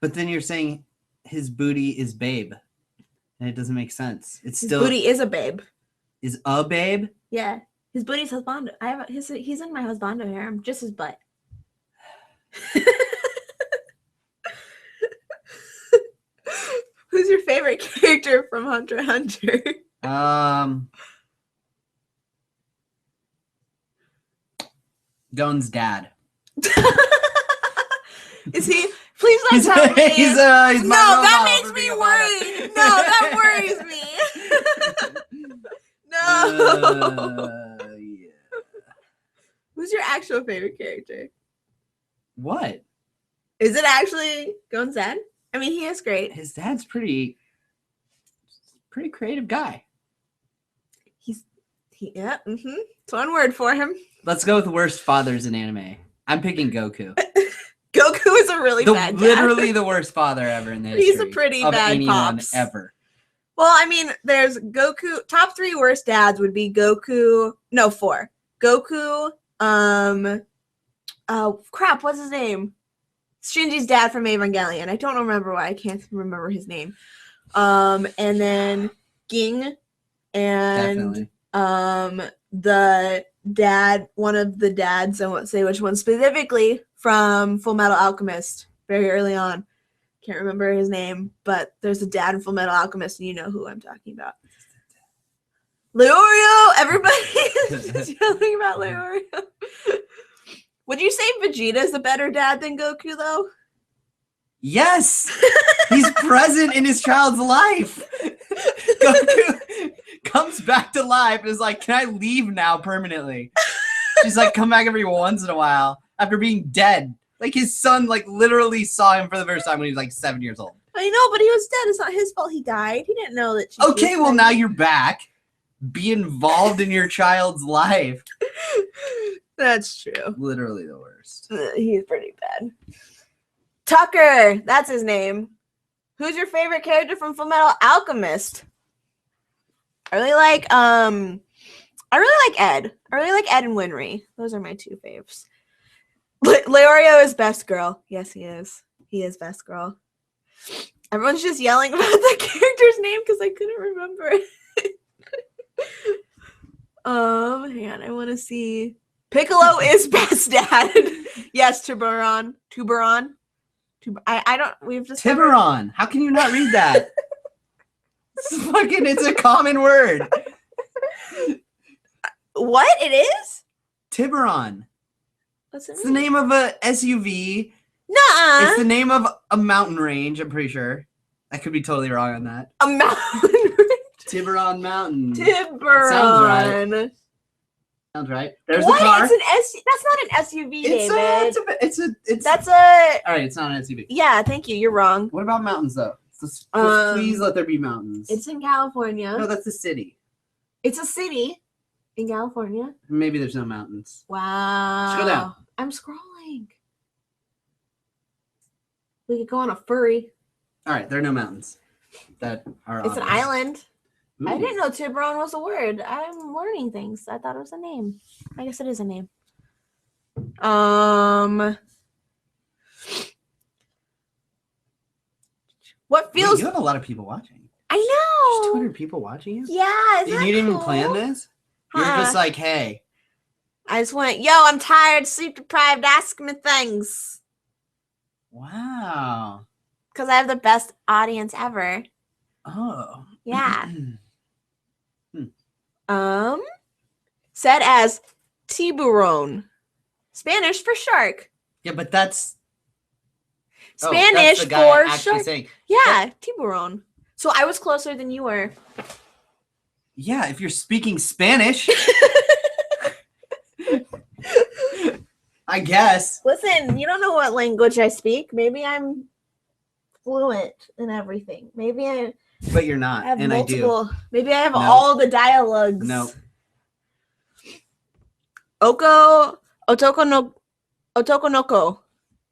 But then you're saying his booty is babe. And it doesn't make sense. His booty is a babe. Is a babe? Yeah. His booty's husbando. He's in my husbando hair. I'm just his butt. Who's your favorite character from Hunter x Hunter? Gon's dad. Is he? Please don't tell me. He's that makes me worry. No, that worries me. No. Yeah. Who's your actual favorite character? What? Is it actually Gon's dad? I mean, he is great. His dad's pretty creative guy. Yeah. It's one word for him. Let's go with worst fathers in anime. I'm picking Goku. Goku is a really bad dad. Literally the worst father ever in the history. He's a pretty bad pops. Ever. Well, I mean, there's Goku. Top 3 worst dads would be Goku. No, 4. Goku. Oh crap! What's his name? Shinji's dad from Evangelion. I don't remember why I can't remember his name. And then Ging and Definitely. the dad, one of the dads, I won't say which one specifically, from Full Metal Alchemist very early on. Can't remember his name, but there's a dad in Full Metal Alchemist, and you know who I'm talking about. Leorio! Everybody is yelling about Leorio. Would you say Vegeta's a better dad than Goku, though? Yes! He's present in his child's life. Goku comes back to life and is like, can I leave now permanently? She's like, come back every once in a while after being dead. Like, his son, like, literally saw him for the first time when he was, like, 7 years old. I know, but he was dead. It's not his fault he died. He didn't know that she Okay, well, now you're back. Be involved in your child's life. That's true. Literally the worst. He's pretty bad. Tucker, that's his name. Who's your favorite character from Fullmetal Alchemist? I really like Ed. I really like Ed and Winry. Those are my two faves. Leorio is best girl. Yes, he is. He is best girl. Everyone's just yelling about the character's name because I couldn't remember it. Hang on, I want to see. Piccolo is best dad. Yes, Tiburon. I don't. We've just Tiburon. How can you not read that? It's a common word. What it is? Tiburon. What's it It's the name of a SUV. Nuh-uh. It's the name of a mountain range, I'm pretty sure. I could be totally wrong on that. A mountain range. Tiburon Mountain. Tiburon. Sounds right. There's what? the car. That's not an SUV, David. That's a. All right, it's not an SUV. Yeah, thank you. You're wrong. What about mountains, though? Please let there be mountains. It's in California. No, that's the city. It's a city in California. Maybe there's no mountains. Wow. Scroll down. I'm scrolling. We could go on a furry. All right, there are no mountains that are. It's an island. Ooh. I didn't know Tiburon was a word. I'm learning things. I thought it was a name. I guess it is a name. What feels? Wait, you have a lot of people watching. I know. There's 200 people watching you. Yeah, you didn't even plan this. You're just like, hey. I just went, yo, I'm tired, sleep deprived, ask me things. Wow. Because I have the best audience ever. Oh. Yeah. Said as tiburon. Spanish for shark. Yeah, but that's Spanish that's the guy for shark. saying. Yeah, tiburon. So I was closer than you were. Yeah, if you're speaking Spanish. I guess. Listen, you don't know what language I speak. Maybe I'm fluent in everything. Maybe I But you're not, have and multiple. I do. Maybe I have all the dialogues. No. Otokonoko.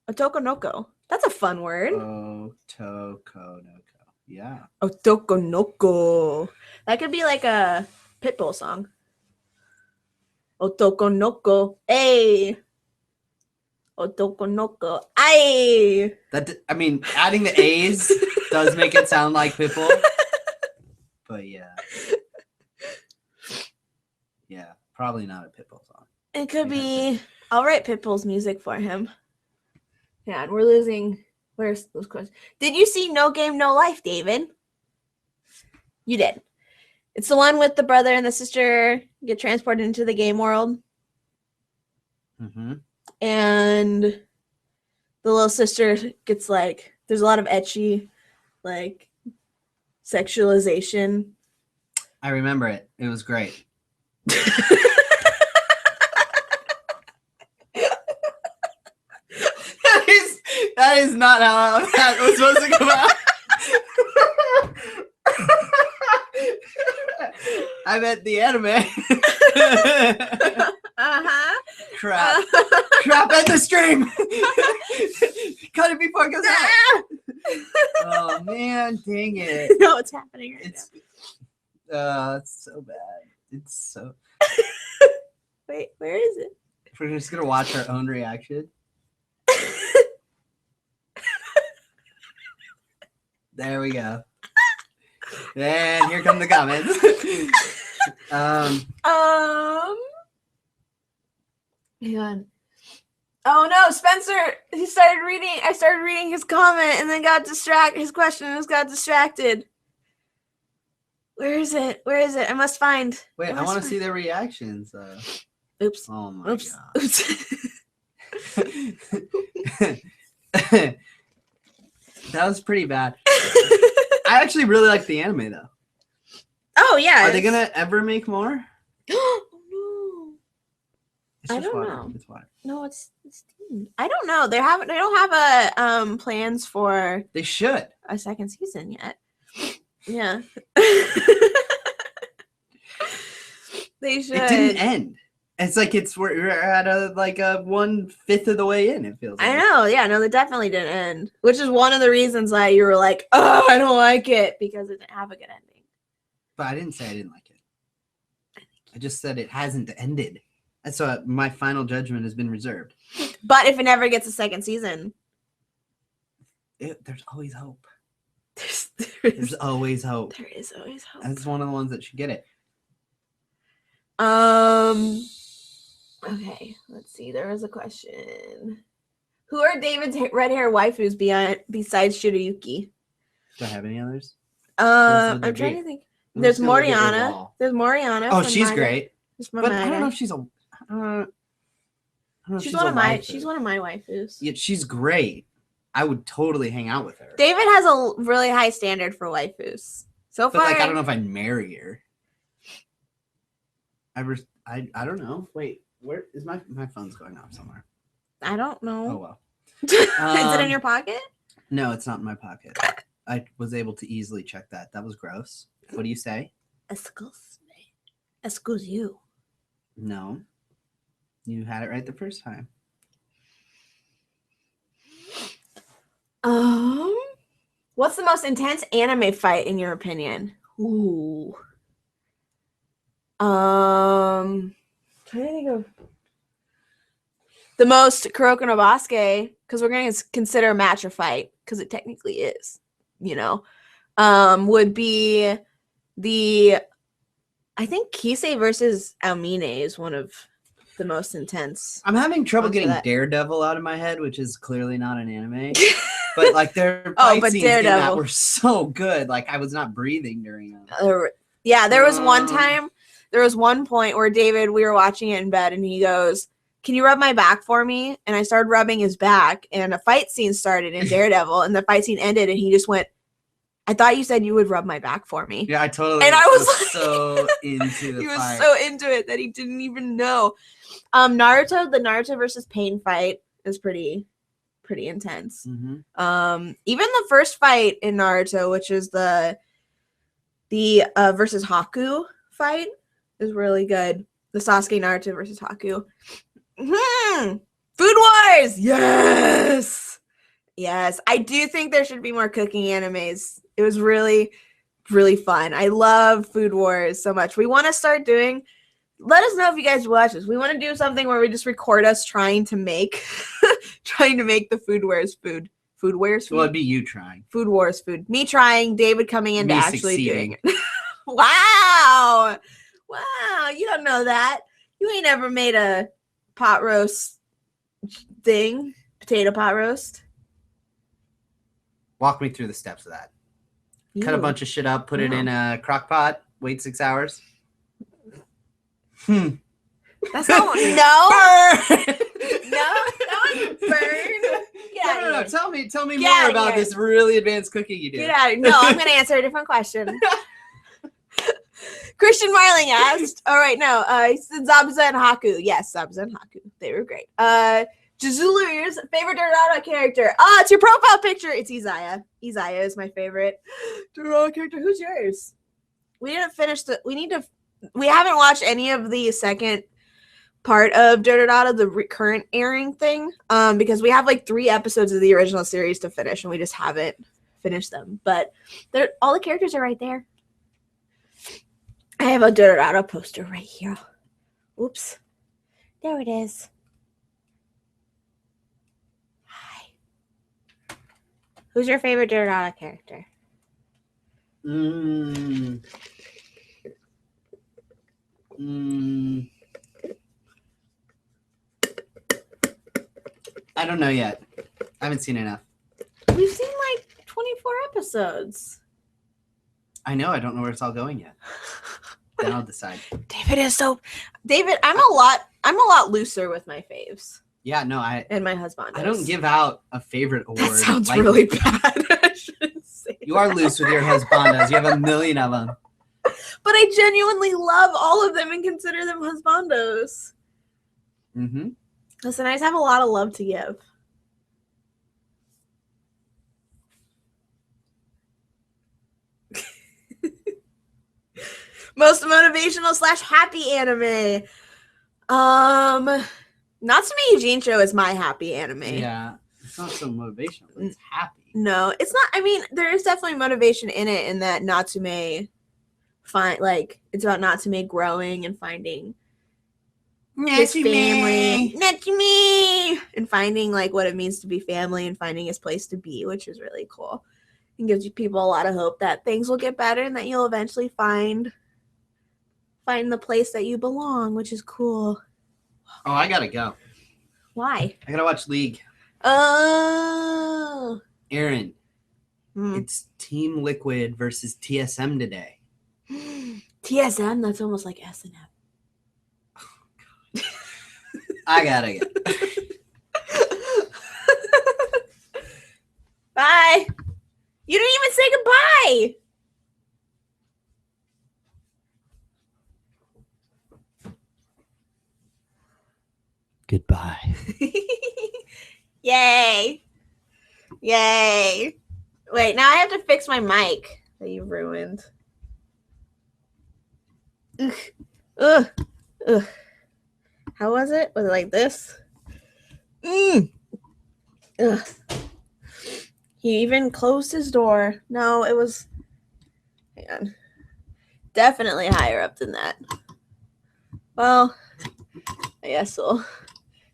Otokonoko. That's a fun word. Otokonoko. Yeah. Otokonoko. That could be like a Pitbull song. Otokonoko. Hey. Otokonoko. Ay. I mean, adding the A's does make it sound like Pitbull. But yeah. Yeah, probably not a Pitbull song. It could be. I'll write Pitbull's music for him. Yeah, and we're losing. Where's those questions? Did you see No Game, No Life, David? You did. It's the one with the brother and the sister get transported into the game world. Mm-hmm. And the little sister gets like, there's a lot of ecchi, like, sexualization. I remember it. It was great. That is not how that was supposed to come out. I meant the anime. Crap. Crap at the stream. Cut it before it goes out. Oh man, dang it. No, it's happening right now. It's so bad. It's so. Wait, where is it? We're just gonna watch our own reaction. There we go. And here come the comments. Hang on. Oh no, Spencer! I started reading his comment and then got distracted. His question and got distracted. Where is it? I must find. Wait, I want to see their reactions. Oops. Oh my Oops. god. Oops. That was pretty bad. I actually really like the anime though. Oh yeah. Are they gonna ever make more? Oh no. It's I just don't water. know. It's water. No, it's I don't know. They don't have a plans for They should. a second season yet. Yeah. They should. It didn't end. It's like we're at a 1/5 of the way in. It feels like. I know. Yeah. No, they definitely didn't end. Which is one of the reasons why you were like, "Oh, I don't like it," because it didn't have a good ending. But I didn't say I didn't like it. I just said it hasn't ended. That's what my final judgment has been reserved. But if it never gets a second season, there's always hope. there's always hope. There is always hope. That's one of the ones that should get it. Okay, let's see. There was a question. Who are David's red hair waifus besides Shirayuki? Do I have any others? I'm trying to think. There's Moriana. There's Moriana. Oh, she's Manga. great. But I don't know if she's a. She's one of my waifus. Yeah, she's great. I would totally hang out with her. David has a really high standard for waifus. So far, I don't know if I'd marry her. I don't know. Wait, where is my phone's going off somewhere? I don't know. Oh well. Is it in your pocket? No, it's not in my pocket. I was able to easily check that. That was gross. What do you say? Excuse me. Excuse you. No. You had it right the first time. What's the most intense anime fight in your opinion? Ooh. Trying to think of the most Kuroko no Basuke, because we're going to consider a match or fight, because it technically is, would be I think Kisei versus Almine is one of the most intense. I'm having trouble getting Daredevil out of my head, which is clearly not an anime. But their fight scenes in that were so good. I was not breathing during them. Yeah, there was one time. There was one point where David, we were watching it in bed, and he goes, "Can you rub my back for me?" And I started rubbing his back, and a fight scene started in Daredevil, and the fight scene ended, and he just went, "I thought you said you would rub my back for me." Yeah, I totally. And I was so into the he fight. was so into it that he didn't even know. Naruto, the Naruto versus Pain fight is pretty intense. Mm-hmm. Even the first fight in Naruto, which is the versus Haku fight, is really good. The Sasuke Naruto versus Haku. Food Wars! Yes! Yes. I do think there should be more cooking animes. It was really, really fun. I love Food Wars so much. We want to start doing... Let us know if you guys watch this. We want to do something where we just record us trying to make the Food Wars food. Food Wars food? Well, it'd be you trying. Food Wars food. Me trying, David coming into actually succeeding. Doing it. Wow. Wow. You don't know that. You ain't ever made a pot roast thing. Potato pot roast. Walk me through the steps of that. Cut a bunch of shit up, put it in a crock pot, wait 6 hours. That's not what, no. Burn! No, burn. No. Tell me more about this really advanced cooking you do. Get out of here. No, I'm going to answer a different question. Christian Marling asked, all right, no, he said Zabuza and Haku. Yes, Zabuza and Haku. They were great. Jazulu's favorite Dorado character. It's your profile picture. It's Izaya. Izaya is my favorite Dorado character. Who's yours? We didn't finish we haven't watched any of the second part of Dorado, the current airing thing, because we have 3 episodes of the original series to finish, and we just haven't finished them. But all the characters are right there. I have a Dorado poster right here. Oops. There it is. Who's your favorite Durarara character? I don't know yet. I haven't seen enough. We've seen like 24 episodes. I know. I don't know where it's all going yet. Then I'll decide. David, I'm a lot looser with my faves. Yeah, no, and my husband. I don't give out a favorite award. That sounds really bad. I shouldn't say you are loose with your husbandos. You have a million of them. But I genuinely love all of them and consider them husbandos. Mm-hmm. Listen, I just have a lot of love to give. Most motivational / happy anime. Natsume Yujincho is my happy anime. Yeah, it's not so motivational, but it's happy. No, it's not. I mean, there is definitely motivation in it, in that Natsume it's about Natsume growing and finding his family. Natsume! And finding like what it means to be family and finding his place to be, which is really cool. And gives you people a lot of hope that things will get better and that you'll eventually find the place that you belong, which is cool. Oh, I gotta go. Why? I gotta watch League. Oh. Erin, it's Team Liquid versus TSM today. TSM? That's almost like S&M. Oh, God. I gotta go. Bye. You didn't even say goodbye. Goodbye. Yay. Yay. Wait, now I have to fix my mic that you ruined. Ugh. Ugh. Ugh. How was it? Was it like this? Ugh. He even closed his door. No, it was... Hang on. Definitely higher up than that. Well, I guess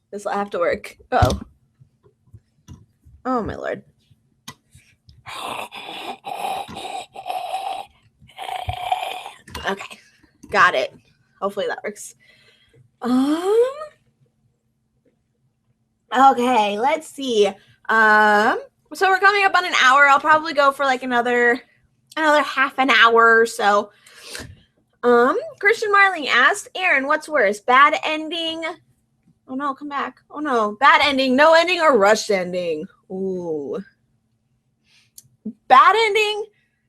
this will have to work. Uh-oh. Oh, my Lord. Okay. Got it. Hopefully that works. Okay, let's see. So we're coming up on an hour. I'll probably go for like another half an hour or so. Christian Marling asked, Erin, what's worse? Bad ending? Oh no, come back. Oh no. Bad ending, no ending, or rushed ending? Ooh. Bad ending?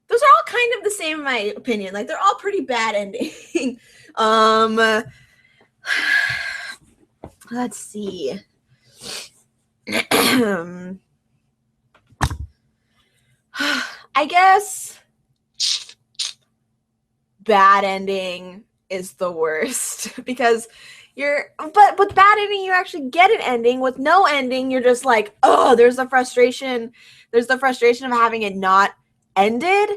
Those are all kind of the same in my opinion. Like they're all pretty bad ending. Let's see. I guess bad ending is the worst because but with bad ending you actually get an ending. With no ending you're just like, oh, there's the frustration of having it not ended.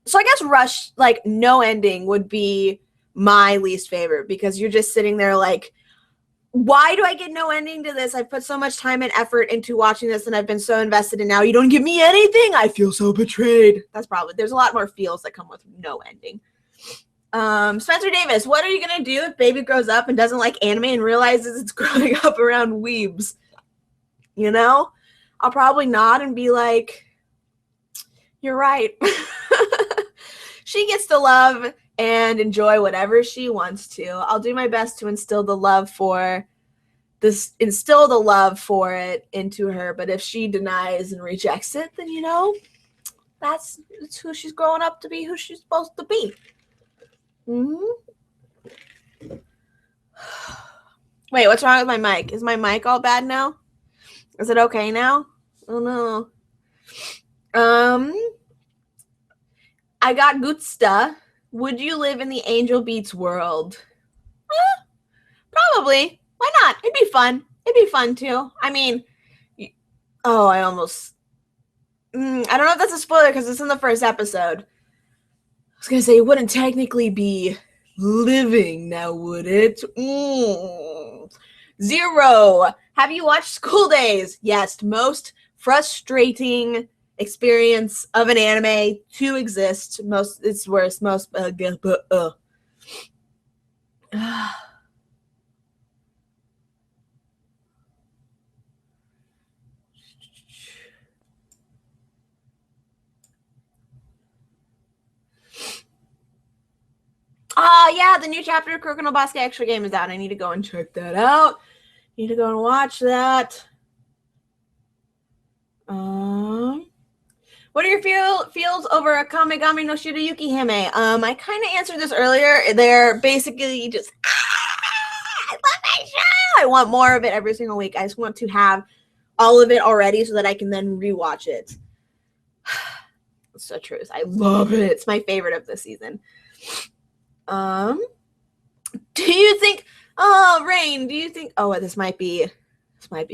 So I guess rush, like no ending would be my least favorite because you're just sitting there like, why do I get no ending to this? I put so much time and effort into watching this and I've been so invested, and now you don't give me anything. I feel so betrayed. There's a lot more feels that come with no ending. Spencer Davis, what are you going to do if baby grows up and doesn't like anime and realizes it's growing up around weebs? You know, I'll probably nod and be like, you're right. She gets to love and enjoy whatever she wants to. I'll do my best to instill the love for it into her. But if she denies and rejects it, then you know, it's who she's growing up to be, who she's supposed to be. Mm-hmm. Wait, what's wrong with my mic? Is my mic all bad now? Is it okay now? Oh no. I got Gutsta. Would you live in the Angel Beats world? Probably. Why not? It'd be fun. It'd be fun too. I mean, I almost... I don't know if that's a spoiler because it's in the first episode. I was going to say, it wouldn't technically be living now, would it? Zero. Have you watched School Days? Yes. Most frustrating experience of an anime to exist. It's worse. Yeah, the new chapter of Kuroko no Basket Extra Game is out. I need to go and check that out. Need to go and watch that. What are your feels over a Kamegami no Shirayuki Hime? I kind of answered this earlier. They're basically just, I love that show. I want more of it every single week. I just want to have all of it already so that I can then rewatch it. It's the truth. I love it. It's my favorite of the season. Do you think? Oh, Rain. Do you think? Oh, this might be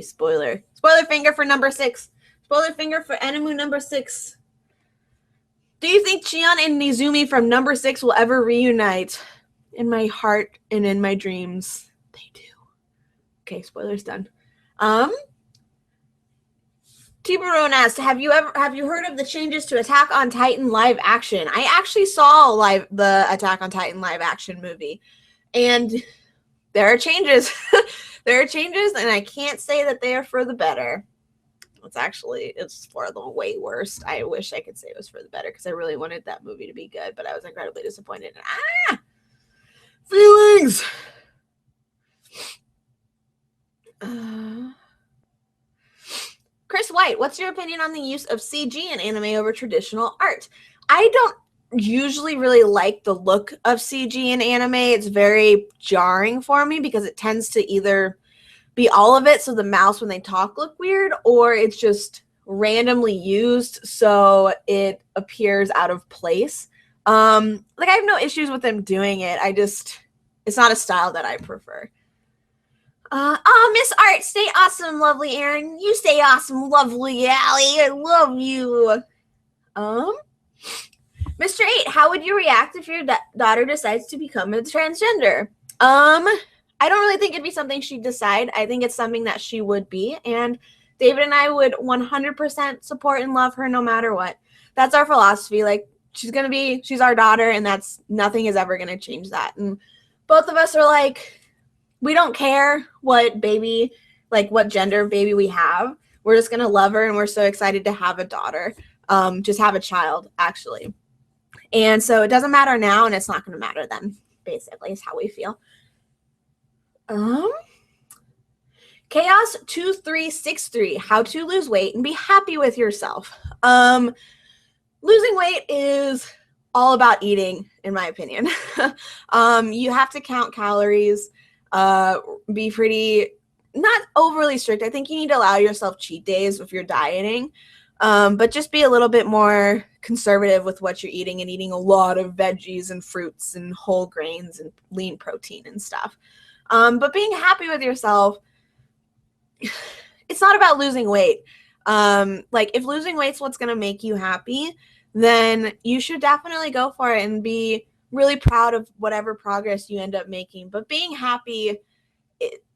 spoiler. Spoiler finger for number 6. Spoiler finger for Enemu number 6. Do you think Chion and Nizumi from number 6 will ever reunite? In my heart and in my dreams, they do. Okay, spoilers done. Tiburon asked, have you heard of the changes to Attack on Titan live action? I actually saw the Attack on Titan live action movie, and there are changes. There are changes, and I can't say that they are for the better. It's for the way worse. I wish I could say it was for the better because I really wanted that movie to be good, but I was incredibly disappointed. Feelings. Chris White, what's your opinion on the use of CG in anime over traditional art? I don't usually really like the look of CG in anime. It's very jarring for me because it tends to either be all of it so the mouths when they talk look weird, or it's just randomly used so it appears out of place. I have no issues with them doing it. It's not a style that I prefer. Miss Art, stay awesome, lovely Erin. You stay awesome, lovely Allie. I love you. Mr. 8, how would you react if your daughter decides to become a transgender? I don't really think it'd be something she'd decide. I think it's something that she would be, and David and I would 100% support and love her no matter what. That's our philosophy. Like, she's our daughter, and nothing is ever gonna change that. And both of us are like, we don't care what gender baby we have. We're just gonna love her, and we're so excited to have a daughter. Just have a child, actually. And so it doesn't matter now, and it's not gonna matter then, basically, is how we feel. Chaos 2363, how to lose weight and be happy with yourself. Losing weight is all about eating, in my opinion. You have to count calories, be pretty, not overly strict. I think you need to allow yourself cheat days if you're dieting, but just be a little bit more conservative with what you're eating and eating a lot of veggies and fruits and whole grains and lean protein and stuff. But being happy with yourself, it's not about losing weight. If losing weight's what's going to make you happy, then you should definitely go for it and be really proud of whatever progress you end up making. But being happy,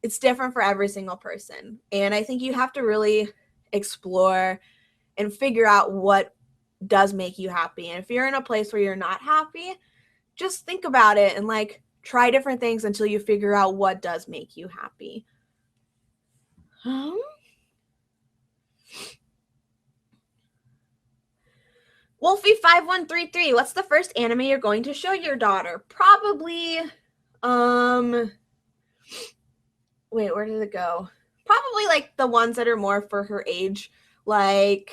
it's different for every single person. And I think you have to really explore and figure out what does make you happy. And if you're in a place where you're not happy, just think about it and try different things until you figure out what does make you happy. Wolfie5133, what's the first anime you're going to show your daughter? Probably, wait, where did it go? Probably the ones that are more for her age, Cardcaptor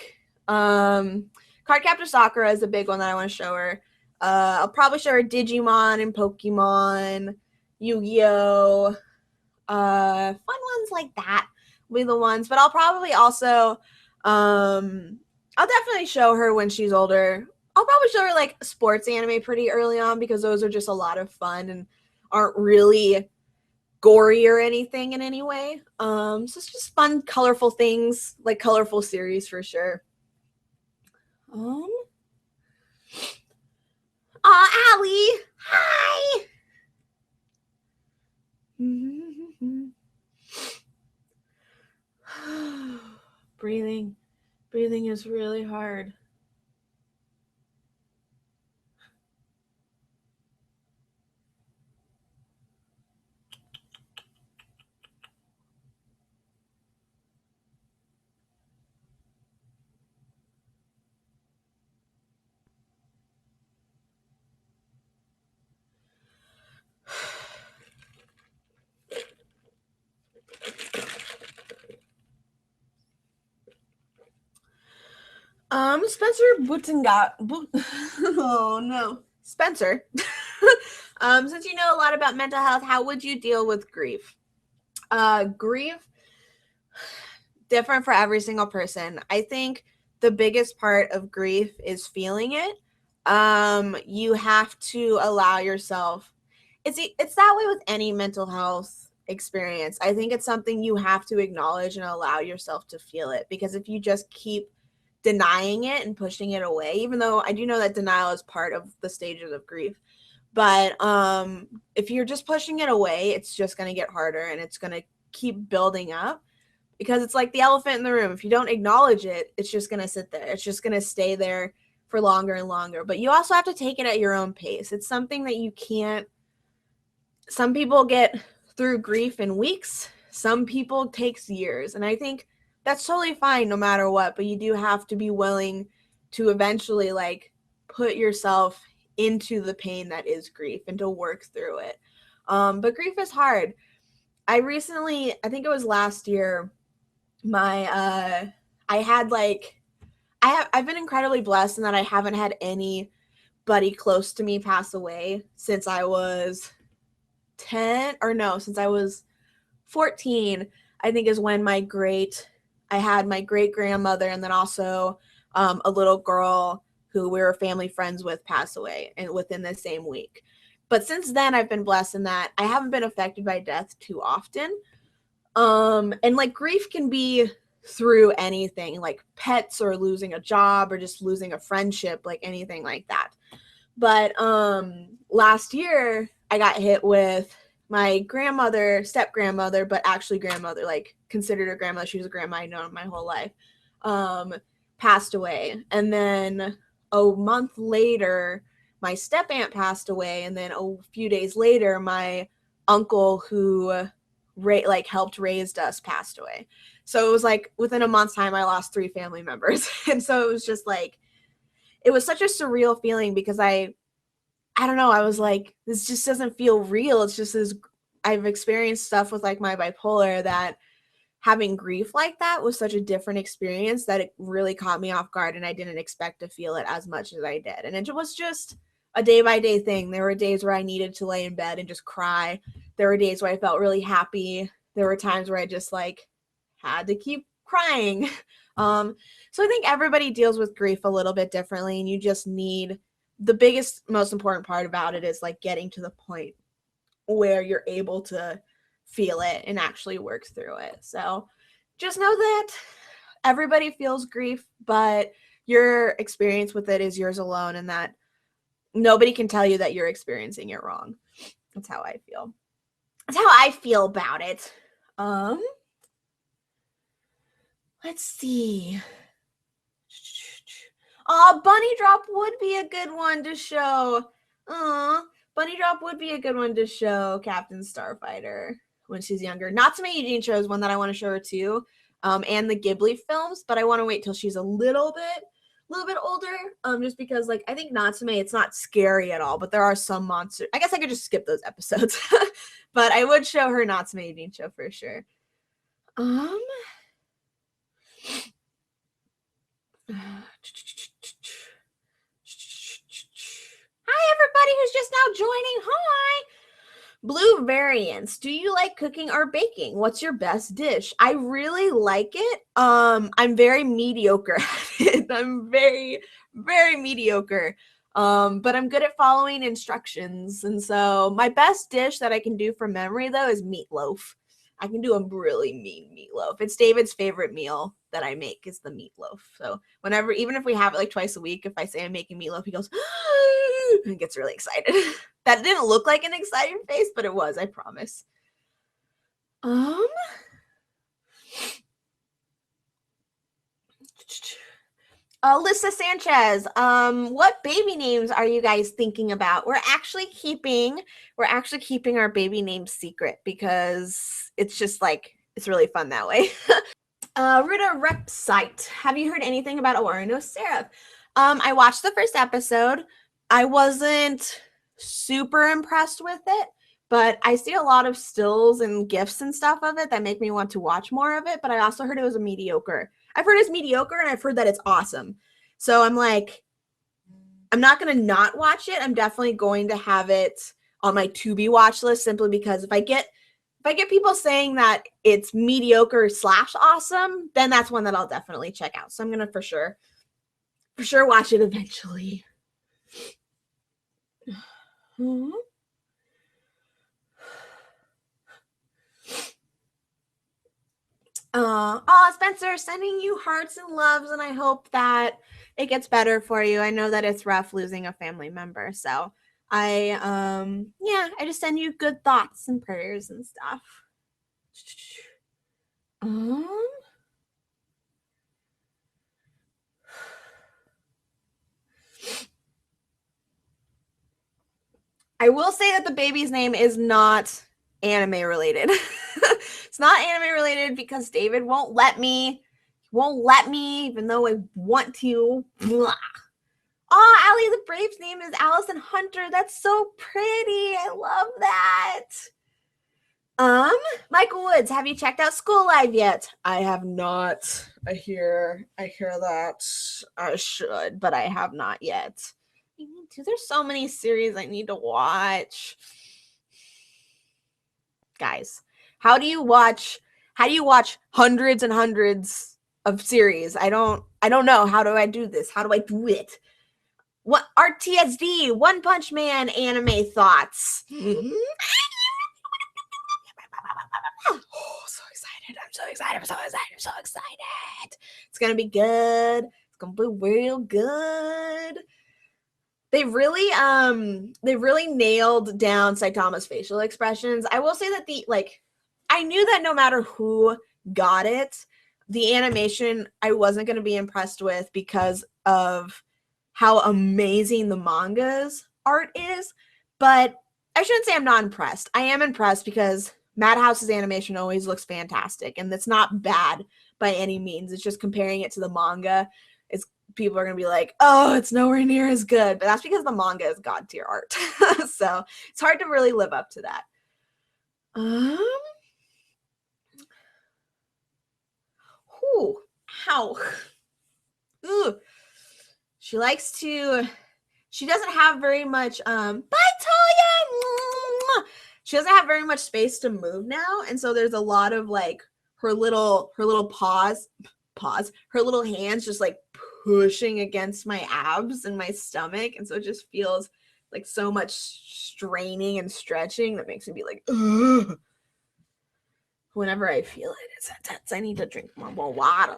Sakura is a big one that I want to show her. I'll probably show her Digimon and Pokemon, Yu-Gi-Oh, fun ones like that will be the ones. But I'll probably also, I'll definitely show her when she's older. I'll probably show her sports anime pretty early on because those are just a lot of fun and aren't really gory or anything in any way. So it's just fun, colorful things, colorful series for sure. Allie, hi. Breathing. Breathing is really hard. Spencer oh no. Spencer. Since you know a lot about mental health, how would you deal with grief? Grief, different for every single person. I think the biggest part of grief is feeling it. You have to allow yourself. It's that way with any mental health experience. I think it's something you have to acknowledge and allow yourself to feel it, because if you just keep denying it and pushing it away, even though I do know that denial is part of the stages of grief, but if you're just pushing it away, it's just going to get harder and it's going to keep building up, because it's like the elephant in the room. If you don't acknowledge it, it's just going to sit there. It's just going to stay there for longer and longer. But you also have to take it at your own pace. It's something that you can't. Some people get through grief in weeks. Some people takes years. And I think that's totally fine no matter what, but you do have to be willing to eventually like put yourself into the pain that is grief and to work through it. But grief is hard. I think it was last year, I've been incredibly blessed in that I haven't had anybody close to me pass away since I was since I was 14, I think is when I had my great grandmother, and then also a little girl who we were family friends with pass away and within the same week. But since then, I've been blessed in that I haven't been affected by death too often. And like grief can be through anything, like pets or losing a job or just losing a friendship, like anything like that. But last year I got hit with my grandmother, step grandmother, but actually grandmother, like considered her grandmother. She was a grandma I'd known my whole life. Passed away. And then a month later, my step aunt passed away. And then a few days later, my uncle who helped raised us passed away. So it was like within a month's time, I lost 3 family members. And so it was just like, it was such a surreal feeling, because I don't know, I was like, this just doesn't feel real. It's just I've experienced stuff with like my bipolar, that having grief like that was such a different experience that it really caught me off guard, and I didn't expect to feel it as much as I did. And it was just a day by day thing. There were days where I needed to lay in bed and just cry. There were days where I felt really happy. There were times where I just like had to keep crying. So I think everybody deals with grief a little bit differently, and you just need, the biggest, most important part about it is like getting to the point where you're able to feel it and actually work through it. So just know that everybody feels grief, but your experience with it is yours alone, and that nobody can tell you that you're experiencing it wrong. That's how I feel. That's how I feel about it. Let's see. Oh, Bunny Drop would be a good one to show. Bunny Drop would be a good one to show Captain Starfighter when she's younger. Natsume Yujin shows one that I want to show her too, and the Ghibli films, but I want to wait till she's a little bit older, just because like I think Natsume, it's not scary at all, but there are some monsters. I guess I could just skip those episodes, but I would show her Natsume Yujin show for sure. Hi, everybody who's just now joining. Hi. Blue variants. Do you like cooking or baking? What's your best dish? I really like it. I'm very mediocre at it. I'm very, very mediocre. But I'm good at following instructions. And so my best dish that I can do from memory, though, is meatloaf. I can do a really mean meatloaf. It's David's favorite meal that I make is the meatloaf. So whenever, even if we have it like twice a week, if I say I'm making meatloaf, he goes, and gets really excited. That didn't look like an excited face, but it was, I promise. Hi, Alyssa Sanchez, what baby names are you guys thinking about? We're actually keeping our baby names secret because it's just like, it's really fun that way. Ruta Repsite, have you heard anything about Ori no Seraph? I watched the first episode. I wasn't super impressed with it, but I see a lot of stills and gifs and stuff of it that make me want to watch more of it, but I also heard it was a mediocre. I've heard it's mediocre and I've heard that it's awesome. So I'm like, I'm not going to not watch it. I'm definitely going to have it on my to be watch list simply because if I get people saying that it's mediocre / awesome, then that's one that I'll definitely check out. So I'm going to for sure watch it eventually. Mm-hmm. Spencer, sending you hearts and loves, and I hope that it gets better for you. I know that it's rough losing a family member, so I just send you good thoughts and prayers and stuff. I will say that the baby's name is not anime related. It's not anime related because David won't let me. He won't let me, even though I want to. Blah. Oh, Allie the Brave's name is Allison Hunter. That's so pretty. I love that. Michael Woods, have you checked out School Live yet? I have not. I hear that I should, but I have not yet. I need to. There's so many series I need to watch. Guys, how do you watch hundreds and hundreds of series? I don't know. How do I do this? How do I do it? What RTSD, One Punch Man anime thoughts? Mm-hmm. Oh, so excited. I'm so excited. It's gonna be good. It's gonna be real good. They really nailed down Saitama's facial expressions. I will say that I knew that no matter who got it, the animation I wasn't going to be impressed with because of how amazing the manga's art is. But I shouldn't say I'm not impressed. I am impressed because Madhouse's animation always looks fantastic, and it's not bad by any means. It's just comparing it to the manga, people are going to be like, oh, it's nowhere near as good. But that's because the manga is god tier art. So it's hard to really live up to that. Ow. Ooh. She doesn't have very much, bye, Talia! She doesn't have very much space to move now. And so there's a lot of like her little paws, her little hands just like pushing against my abs and my stomach, and so it just feels like so much straining and stretching that makes me be like, ugh. Whenever I feel it, it's intense. I need to drink more water.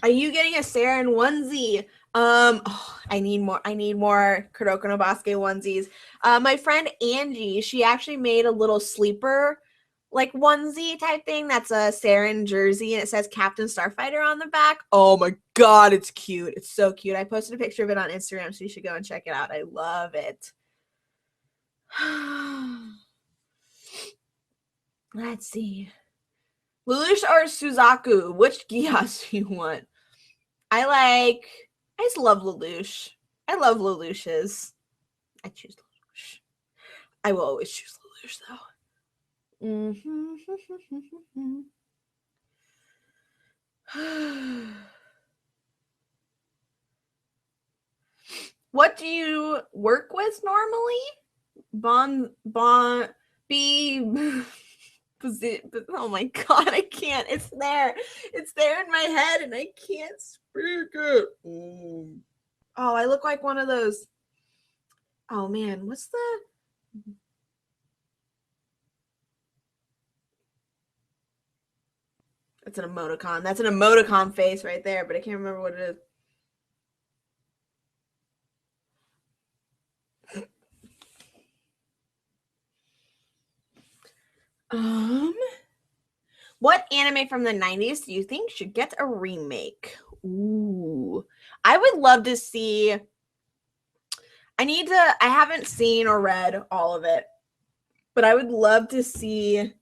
Are you getting a Saren onesie? I need more Kuroko no Basuke onesies. My friend Angie, she actually made a little sleeper like onesie type thing that's a Saren jersey and it says Captain Starfighter on the back. Oh my god, it's cute. It's so cute. I posted a picture of it on Instagram, so you should go and check it out. I love it. Let's see. Lelouch or Suzaku? Which Giyas do you want? I just love Lelouch. I love Lelouch's. I choose Lelouch. I will always choose Lelouch, though. What do you work with normally? Oh my god, I can't. It's there in my head and I can't speak it. Oh, I look like one of those. Oh man, what's the That's an emoticon. That's an emoticon face right there, but I can't remember what it is. What anime from the 90s do you think should get a remake? Ooh. I would love to see. I haven't seen or read all of it, but I would love to see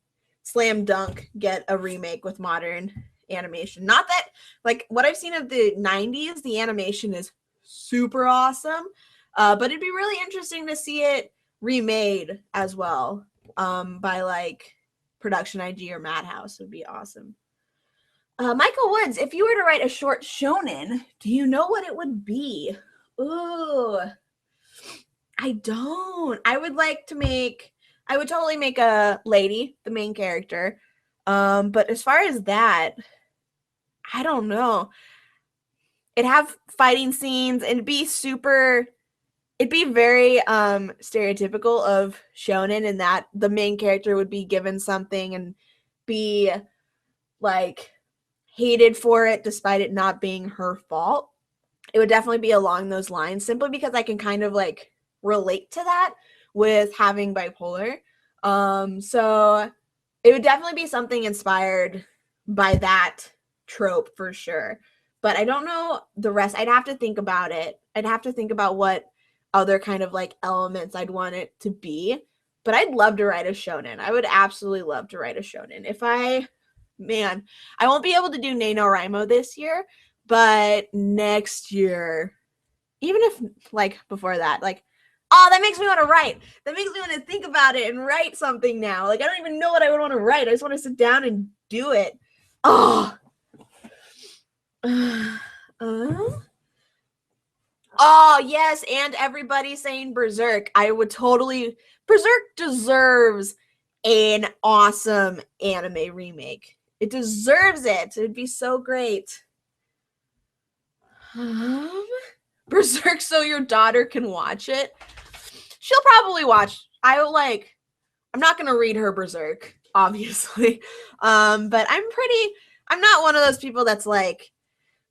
Slam Dunk get a remake with modern animation. Not that, like, what I've seen of the 90s, the animation is super awesome, but it'd be really interesting to see it remade as well, by, like, Production IG or Madhouse would be awesome. Michael Woods, if you were to write a short shonen, do you know what it would be? Ooh, I don't. I would totally make a lady the main character. But as far as that, I don't know. It'd have fighting scenes and it'd be very stereotypical of shonen in that the main character would be given something and be like hated for it despite it not being her fault. It would definitely be along those lines simply because I can kind of like relate to that with having bipolar. So it would definitely be something inspired by that trope for sure. But I don't know the rest. I'd have to think about it. I'd have to think about what other kind of like elements I'd want it to be. But I'd love to write a shonen. I would absolutely love to write a shonen. I won't be able to do NaNoWriMo this year, but next year, even if like before that, like, oh, that makes me want to write. That makes me want to think about it and write something now. Like, I don't even know what I would want to write. I just want to sit down and do it. Oh. Oh, yes, and everybody saying Berserk. Berserk deserves an awesome anime remake. It deserves it. It'd be so great. Berserk so your daughter can watch it. She'll probably watch. I'm not going to read her Berserk, obviously. But I'm not one of those people that's like,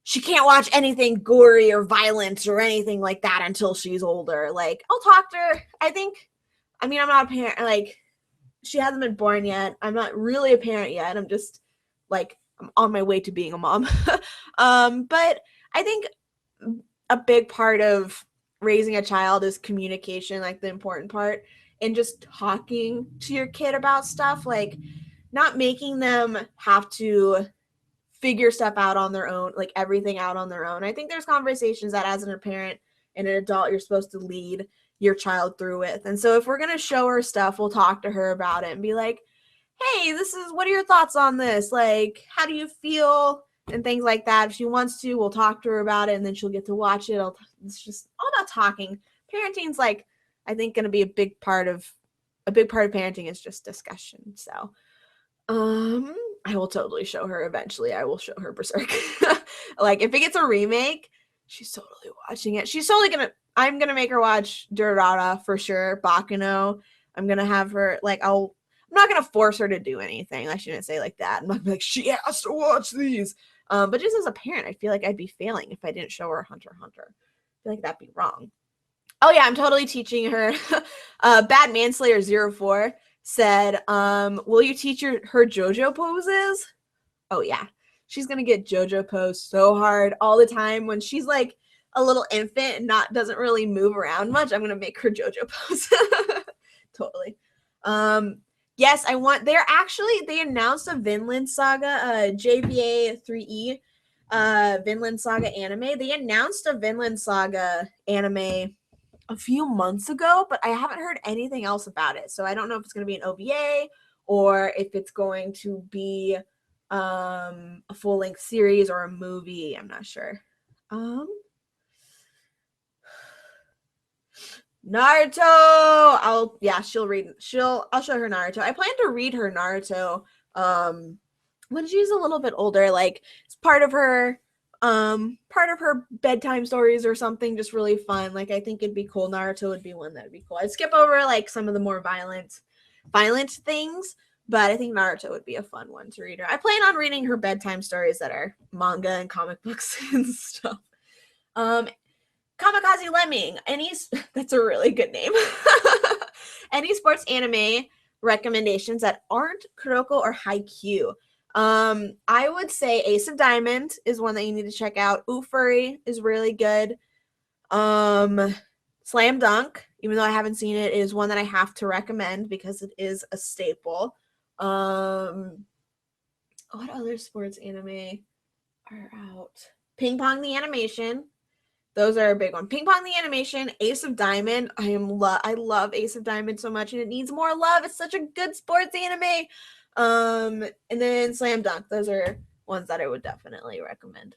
she can't watch anything gory or violent or anything like that until she's older. Like, I'll talk to her. I'm not a parent. Like, she hasn't been born yet. I'm not really a parent yet. I'm just like, I'm on my way to being a mom. But I think a big part of raising a child is communication, like the important part, and just talking to your kid about stuff, like not making them have to figure stuff out on their own, like everything out on their own. I think there's conversations that as a parent and an adult, you're supposed to lead your child through with. And so if we're going to show her stuff, we'll talk to her about it and be like, hey, what are your thoughts on this? Like, how do you feel? And things like that. If she wants to, we'll talk to her about it and then she'll get to watch it. It's just all about talking. Parenting's like, I think, going to be a big part of parenting is just discussion. So, I will totally show her eventually. I will show her Berserk. Like, if it gets a remake, she's totally watching it. I'm gonna make her watch Durarara for sure. Bakuno. I'm gonna have her, like, I'm not gonna force her to do anything. I shouldn't say like that. I'm not gonna be like, she has to watch these. But just as a parent, I feel like I'd be failing if I didn't show her Hunter x Hunter. I feel like that'd be wrong. Oh yeah, I'm totally teaching her. Bad Manslayer 04 said, will you teach her JoJo poses? Oh yeah. She's gonna get JoJo pose so hard all the time. When she's like a little infant and doesn't really move around much, I'm gonna make her JoJo pose. Totally. Yes, they announced a Vinland Saga, JVA 3E, Vinland Saga anime. They announced a Vinland Saga anime a few months ago, but I haven't heard anything else about it. So I don't know if it's going to be an OVA or if it's going to be a full-length series or a movie. I'm not sure. Naruto. I'll show her Naruto. I plan to read her Naruto when she's a little bit older, like it's part of her bedtime stories or something, just really fun. Like, I think it'd be cool. Naruto would be one that would be cool. I'd skip over like some of the more violent things, but I think Naruto would be a fun one to read her. I plan on reading her bedtime stories that are manga and comic books and stuff. Kamikaze Lemming. That's a really good name. Any sports anime recommendations that aren't Kuroko or Haikyuu. I would say Ace of Diamond is one that you need to check out. Ufuri is really good. Slam Dunk, even though I haven't seen it, is one that I have to recommend because it is a staple. What other sports anime are out? Ping Pong the Animation. Those are a big one. Ping Pong the Animation, Ace of Diamond. I love Ace of Diamond so much, and it needs more love. It's such a good sports anime. And then Slam Dunk. Those are ones that I would definitely recommend.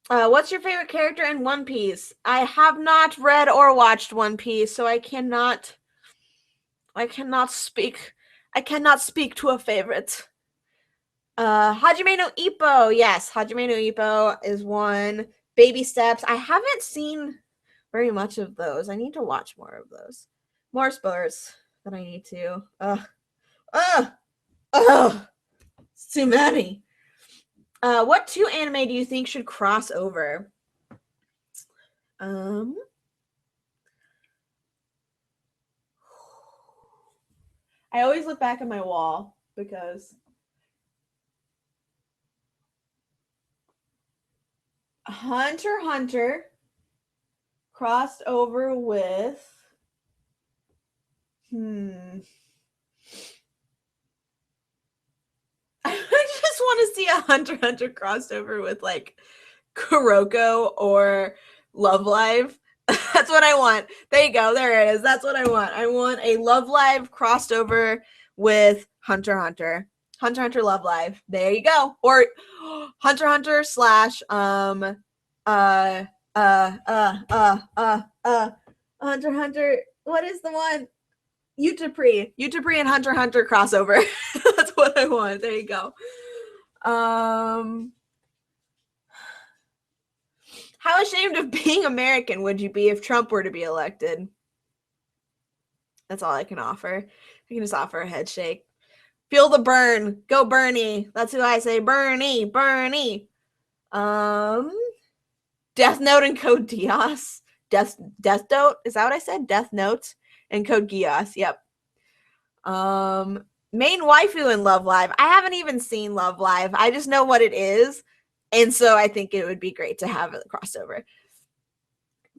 What's your favorite character in One Piece? I have not read or watched One Piece, so I cannot speak to a favorite. Hajime no Ippo. Yes, Hajime no Ippo is one. Baby Steps. I haven't seen very much of those. I need to watch more of those. More sports that I need to. It's too many. What 2 anime do you think should cross over? I always look back at my wall because Hunter x Hunter crossed over with I just want to see a Hunter x Hunter crossed over with like Kuroko or Love Live. That's what I want. There you go. There it is. That's what I want. I want a Love Live crossed over with Hunter x Hunter. Hunter x Hunter Love Live. There you go. Or Hunter x Hunter slash Hunter x Hunter. What is the one? DEPRIVED and Hunter x Hunter crossover. That's what I want. There you go. How ashamed of being American would you be if Trump were to be elected? That's all I can offer. I can just offer a head shake. Feel the burn. Go Bernie. That's who I say. Bernie. Bernie. Death Note and Code Geass. Death Note. Is that what I said? Death Note and Code Geass. Yep. Main waifu in Love Live. I haven't even seen Love Live. I just know what it is. And so I think it would be great to have it crossover.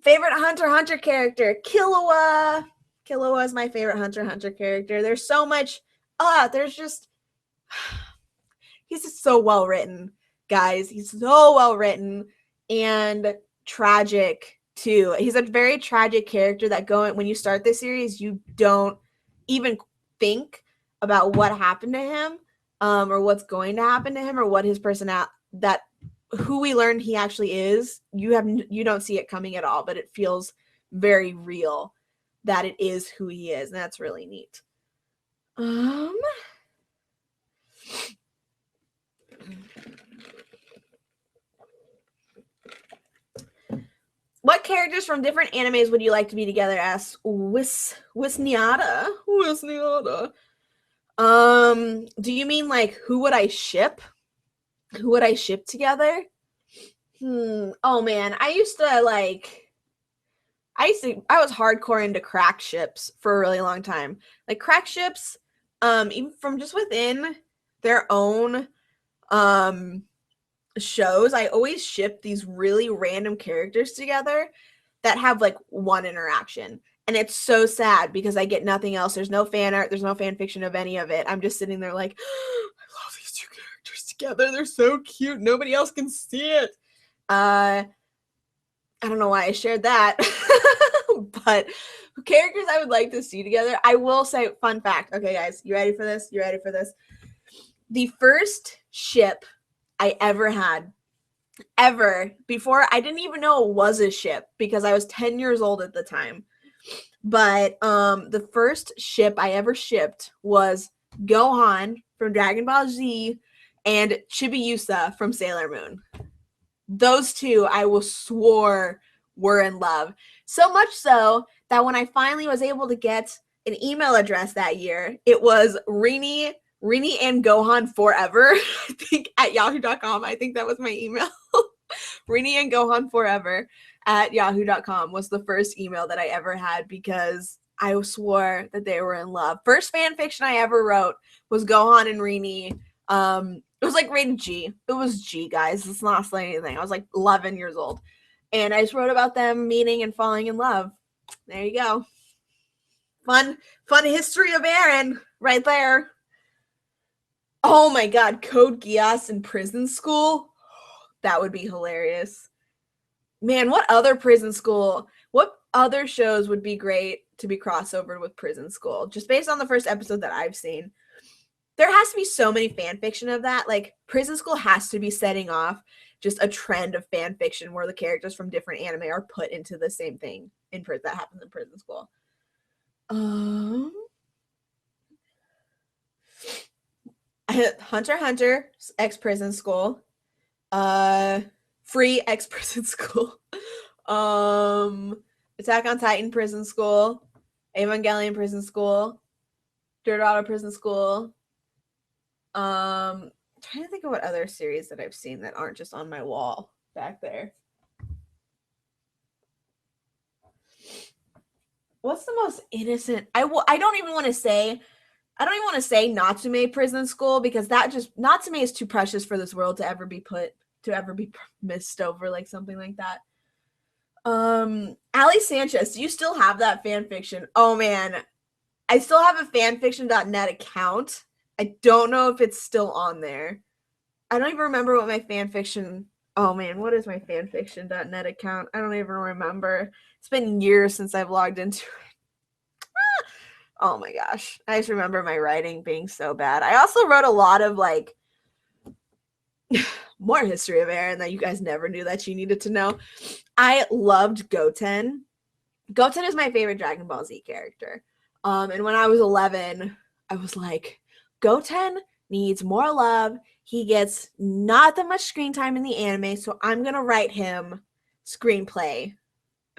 Favorite Hunter x Hunter character? Killua. Killua is my favorite Hunter x Hunter character. There's so much. He's just so well written, guys. He's so well written and tragic too. He's a very tragic character that when you start this series, you don't even think about what happened to him, or what's going to happen to him, or what his personality, who we learn he actually is. You don't see it coming at all, but it feels very real that it is who he is, and that's really neat. What characters from different animes would you like to be together? Asks Wisniata. Do you mean like who would I ship? Who would I ship together? Oh man, I was hardcore into crack ships for a really long time. Like crack ships, even from just within their own shows, I always ship these really random characters together that have like one interaction. And it's so sad because I get nothing else. There's no fan art, there's no fan fiction of any of it. I'm just sitting there like, I love these 2 characters together. They're so cute. Nobody else can see it. I don't know why I shared that. But characters I would like to see together. I will say, fun fact. Okay, guys, you ready for this? The first ship I ever had, before, I didn't even know it was a ship because I was 10 years old at the time. But the first ship I ever shipped was Gohan from Dragon Ball Z and Chibiusa from Sailor Moon. Those 2 I will swore were in love. So much so that when I finally was able to get an email address that year, it was Rini and Gohan Forever, I think, at yahoo.com. I think that was my email. Rini and Gohan Forever. at yahoo.com was the first email that I ever had because I swore that they were in love. First fan fiction I ever wrote was Gohan and Rini. It was like rated G. It was G, guys. It's not saying anything. I was like 11 years old. And I just wrote about them meeting and falling in love. There you go. Fun history of Aaron right there. Oh my god, Code Geass in prison school? That would be hilarious. Man, what other shows would be great to be crossovered with prison school? Just based on the first episode that I've seen. There has to be so many fan fiction of that. Like, prison school has to be setting off just a trend of fan fiction where the characters from different anime are put into the same thing that happens in prison school. Hunter x Hunter, ex-prison school. Free ex-prison school. Attack on Titan prison school. Evangelion prison school. Dorado prison school. Trying to think of what other series that I've seen that aren't just on my wall back there. What's the most innocent? I don't even want to say Natsume prison school because Natsume is too precious for this world to ever be missed over like something like that. Ali Sanchez, do you still have that fan fiction? Oh man, I still have a fanfiction.net account. I don't know if it's still on there. I don't even remember what my fanfiction. Oh man, what is my fanfiction.net account? I don't even remember. It's been years since I've logged into it. Oh my gosh. I just remember my writing being so bad. I also wrote a lot of like more history of Aaron that you guys never knew that you needed to know. I loved Goten. Goten is my favorite Dragon Ball Z character. And when I was 11, I was like, Goten needs more love. He gets not that much screen time in the anime, so I'm going to write him screenplay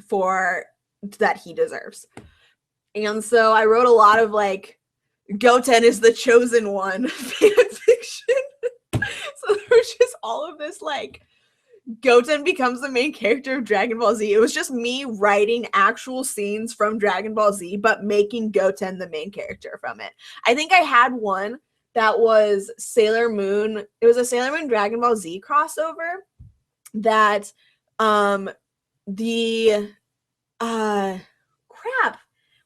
for that he deserves. And so I wrote a lot of like, Goten is the chosen one fan fiction. So there was just all of this like, Goten becomes the main character of Dragon Ball Z. It was just me writing actual scenes from Dragon Ball Z, but making Goten the main character from it. I think I had one that was Sailor Moon. It was a Sailor Moon Dragon Ball Z crossover that crap.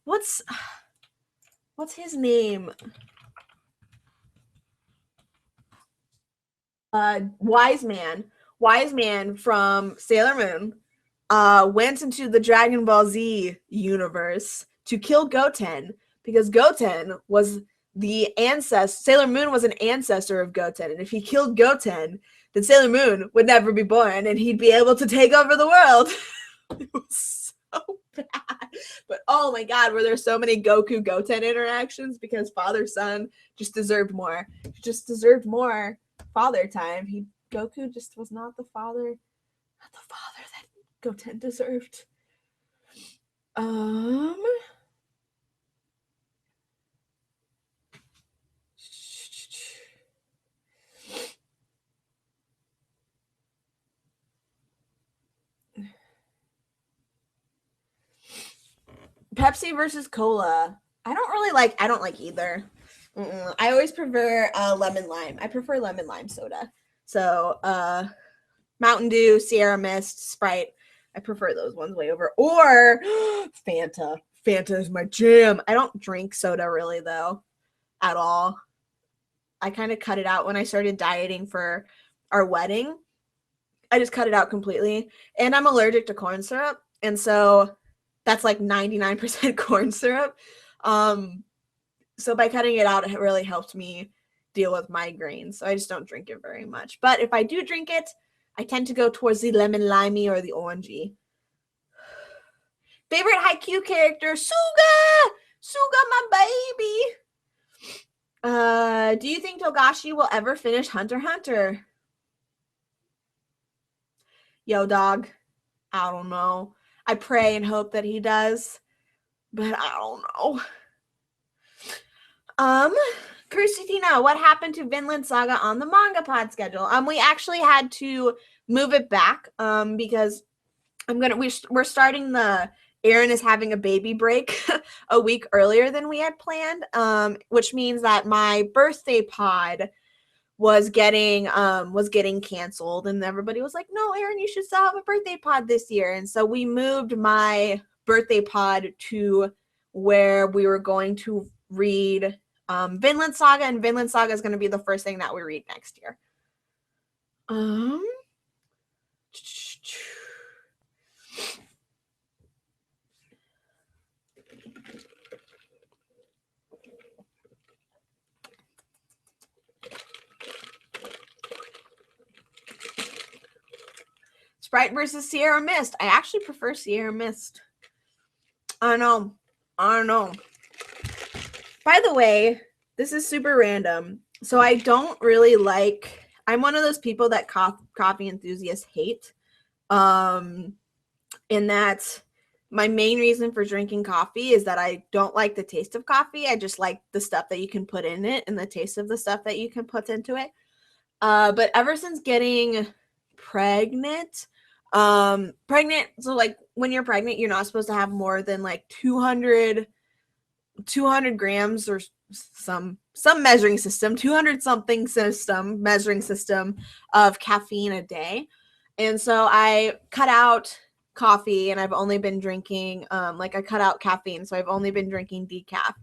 What's his name? Wise Man from Sailor Moon went into the Dragon Ball Z universe to kill Goten because Goten was the ancestor. Sailor Moon was an ancestor of Goten, and if he killed Goten, then Sailor Moon would never be born, and he'd be able to take over the world. It was so bad. But oh my god, were there so many Goku Goten interactions because father-son just deserved more. He just deserved more father time. Goku just was not the father that Goten deserved. Pepsi versus Cola. I don't like either. I always prefer lemon lime. I prefer lemon lime soda. So Mountain Dew, Sierra Mist, Sprite. I prefer those ones way over. Or Fanta. Fanta is my jam. I don't drink soda really though, at all. I kind of cut it out when I started dieting for our wedding. I just cut it out completely. And I'm allergic to corn syrup. And so that's like 99% corn syrup. So by cutting it out, it really helped me deal with migraines. So I just don't drink it very much. But if I do drink it, I tend to go towards the lemon limey or the orangey. Favorite Haikyuu character, Suga! Suga, my baby! Do you think Togashi will ever finish Hunter x Hunter? Yo, dog. I don't know. I pray and hope that he does, but I don't know. Christina, what happened to Vinland Saga on the Manga Pod schedule? We actually had to move it back because we're starting the Erin is having a baby break a week earlier than we had planned, which means that my birthday pod was getting canceled, and everybody was like, no, Erin, you should still have a birthday pod this year. And so we moved my birthday pod to where we were going to read Vinland Saga, and Vinland Saga is going to be the first thing that we read next year. Sprite versus Sierra Mist. I actually prefer Sierra Mist. I don't know. By the way, this is super random. So I don't really like, I'm one of those people that coffee enthusiasts hate. In that my main reason for drinking coffee is that I don't like the taste of coffee. I just like the stuff that you can put in it and the taste of the stuff that you can put into it. But ever since getting pregnant, so like when you're pregnant, you're not supposed to have more than like 200 grams or some measuring system, 200 something measuring system of caffeine a day. And so I cut out coffee, and I've only been drinking I cut out caffeine, so I've only been drinking decaf.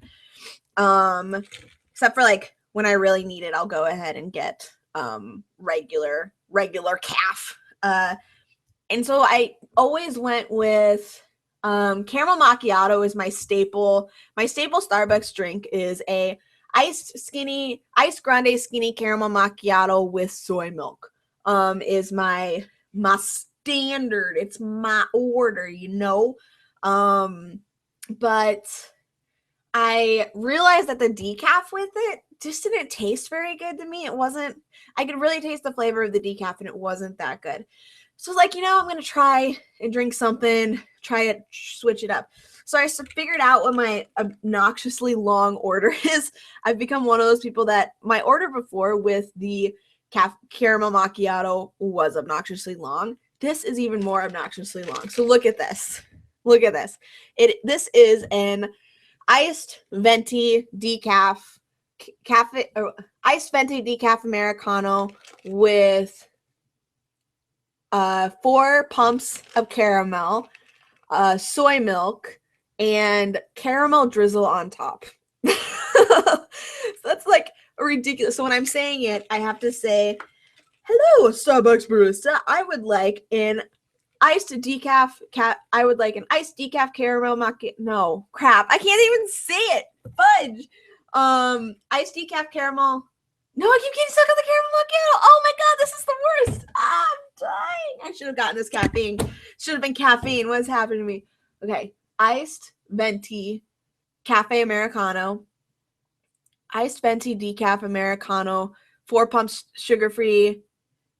Except for like when I really need it, I'll go ahead and get regular caf. And so I always went with caramel macchiato is my staple. My staple Starbucks drink is a iced grande skinny caramel macchiato with soy milk. Is my standard. It's my order, you know. But I realized that the decaf with it just didn't taste very good to me. I could really taste the flavor of the decaf, and it wasn't that good. So I was like, I'm going to try and drink something, switch it up. So I figured out what my obnoxiously long order is. I've become one of those people that my order before with the caramel macchiato was obnoxiously long. This is even more obnoxiously long. So look at this. This is an iced venti decaf Americano with 4 pumps of caramel, soy milk, and caramel drizzle on top. So that's like ridiculous. So when I'm saying it, I have to say, hello, Starbucks barista. I would like an iced decaf caramel macchiato. No, crap. I can't even say it. Fudge. Iced decaf caramel. No, I keep getting stuck on the caramel macchiato. Oh my god, this is the worst. I'm dying. I should have gotten this caffeine. Should have been caffeine. What's happened to me? Okay. Iced venti cafe Americano. Iced venti decaf Americano. 4 pumps sugar-free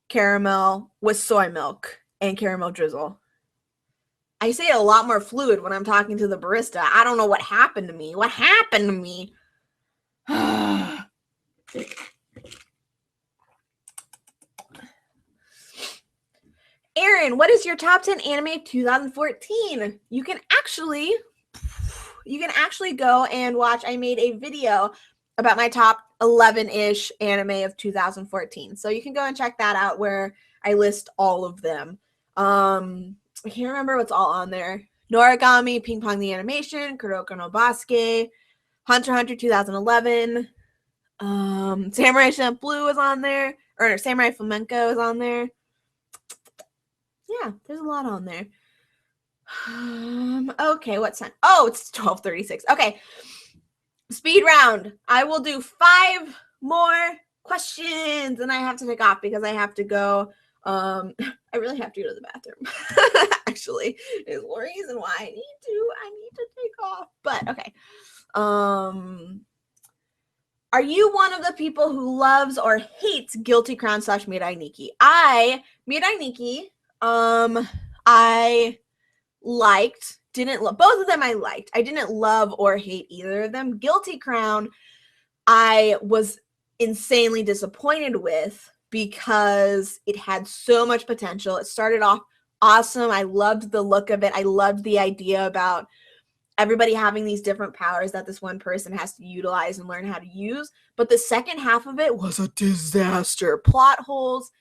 caramel with soy milk and caramel drizzle. I say it a lot more fluid when I'm talking to the barista. I don't know what happened to me. Erin, what is your top 10 anime of 2014? You can actually go and watch. I made a video about my top 11-ish anime of 2014. So you can go and check that out where I list all of them. I can't remember what's all on there. Noragami, Ping Pong the Animation, Kuroko no Basket, Hunter x Hunter 2011, Samurai Champloo is on there, or Samurai Flamenco is on there. Yeah, there's a lot on there. Okay, what's time? Oh, it's 12:36. Okay. Speed round. I will do 5 more questions, and I have to take off because I have to go. I really have to go to the bathroom. Actually, is the reason why I need to take off. But okay. Are you one of the people who loves or hates Guilty Crown / Mirai Nikki? Mirai Nikki, I liked, didn't love, both of them I liked. I didn't love or hate either of them. Guilty Crown, I was insanely disappointed with because it had so much potential. It started off awesome. I loved the look of it. I loved the idea about everybody having these different powers that this one person has to utilize and learn how to use. But the second half of it was a disaster. Plot holes,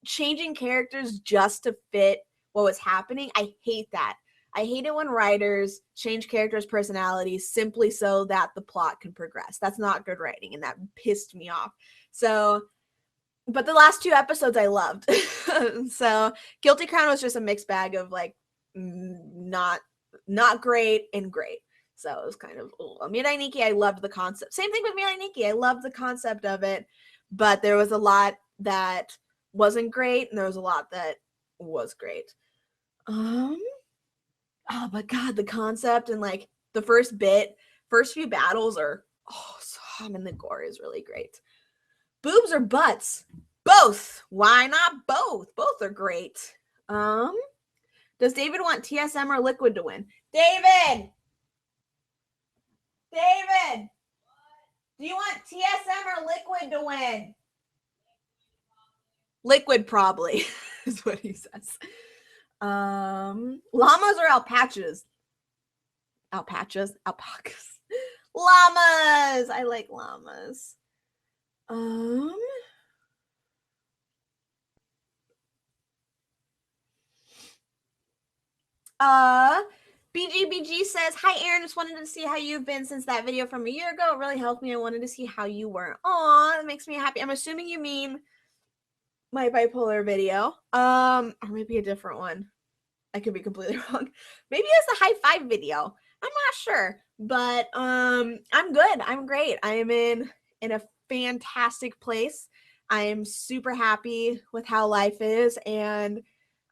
changing characters just to fit what was happening. I hate that. I hate it when writers change characters' personalities simply so that the plot can progress. That's not good writing, and that pissed me off. So, but the last 2 episodes I loved. So, Guilty Crown was just a mixed bag of like not great and great. So it was kind of Mirai Nikki. I loved the concept. Same thing with Mirai Nikki. I loved the concept of it, but there was a lot that wasn't great, and there was a lot that was great. Oh my god, the concept and like the first few battles are awesome, and the gore is really great. Boobs or butts? Both. Why not both? Both are great. Does David want TSM or Liquid to win? David! David! Do you want TSM or Liquid to win? Liquid probably is what he says. Llamas or alpacas? Alpacas? Alpacas. Llamas! I like llamas. BGBG says, hi, Erin. Just wanted to see how you've been since that video from a year ago. It really helped me. I wanted to see how you were. Aw, that makes me happy. I'm assuming you mean my bipolar video. Or maybe a different one. I could be completely wrong. Maybe it's the high five video. I'm not sure. But I'm good. I'm great. I am in a fantastic place. I am super happy with how life is, and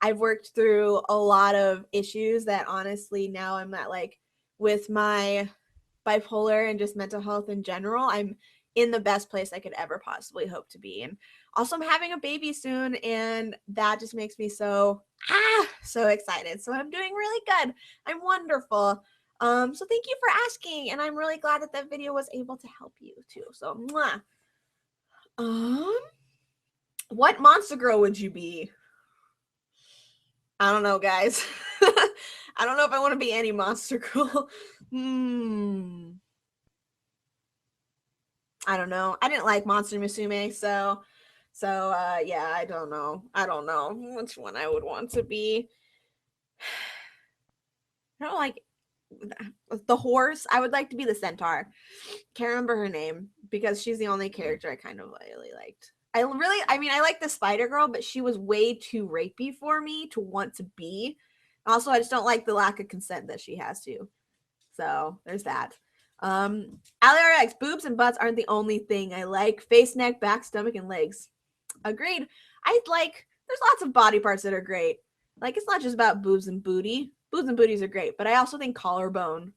I've worked through a lot of issues that honestly now I'm not like with my bipolar and just mental health in general. I'm in the best place I could ever possibly hope to be. And also I'm having a baby soon, and that just makes me so excited. So I'm doing really good. I'm wonderful. So thank you for asking, and I'm really glad that that video was able to help you too. So mwah. What monster girl would you be? I don't know, guys. I don't know if I want to be any monster girl. I don't know. I didn't like Monster Musume, so yeah, I don't know. I don't know which one I would want to be. I don't like the horse. I would like to be the centaur. Can't remember her name because she's the only character I kind of really liked. I like the Spider Girl, but she was way too rapey for me to want to be. Also, I just don't like the lack of consent that she has to. So there's that. AliRx, boobs and butts aren't the only thing I like. Face, neck, back, stomach, and legs. Agreed. There's lots of body parts that are great. Like, it's not just about boobs and booty. Boobs and booties are great, but I also think collarbone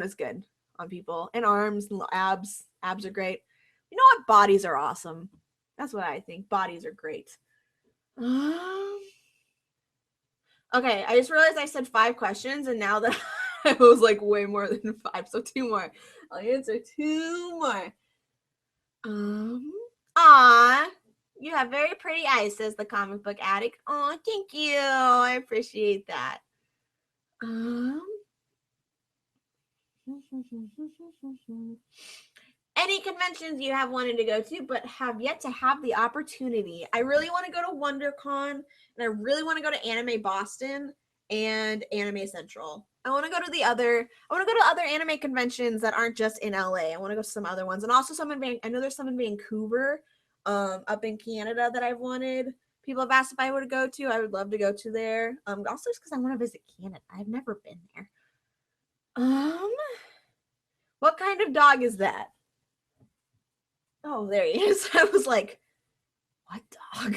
is good on people. And arms and abs. Abs are great. You know what? Bodies are awesome. That's what I think. Bodies are great. Okay, I just realized I said 5 questions, and now that I was like way more than 5, so 2 more. I'll answer 2 more. Aw, you have very pretty eyes, says the comic book addict. Aw, thank you. I appreciate that. Any conventions you have wanted to go to but have yet to have the opportunity? I really want to go to WonderCon, and I really want to go to Anime Boston and Anime Central. I want to go to other anime conventions that aren't just in LA. I want to go to some other ones, and also I know there's some in Vancouver, up in Canada that I've wanted. People have asked if I would go to. I would love to go to there. Also just because I want to visit Canada. I've never been there. What kind of dog is that? Oh, there he is. I was like, what dog?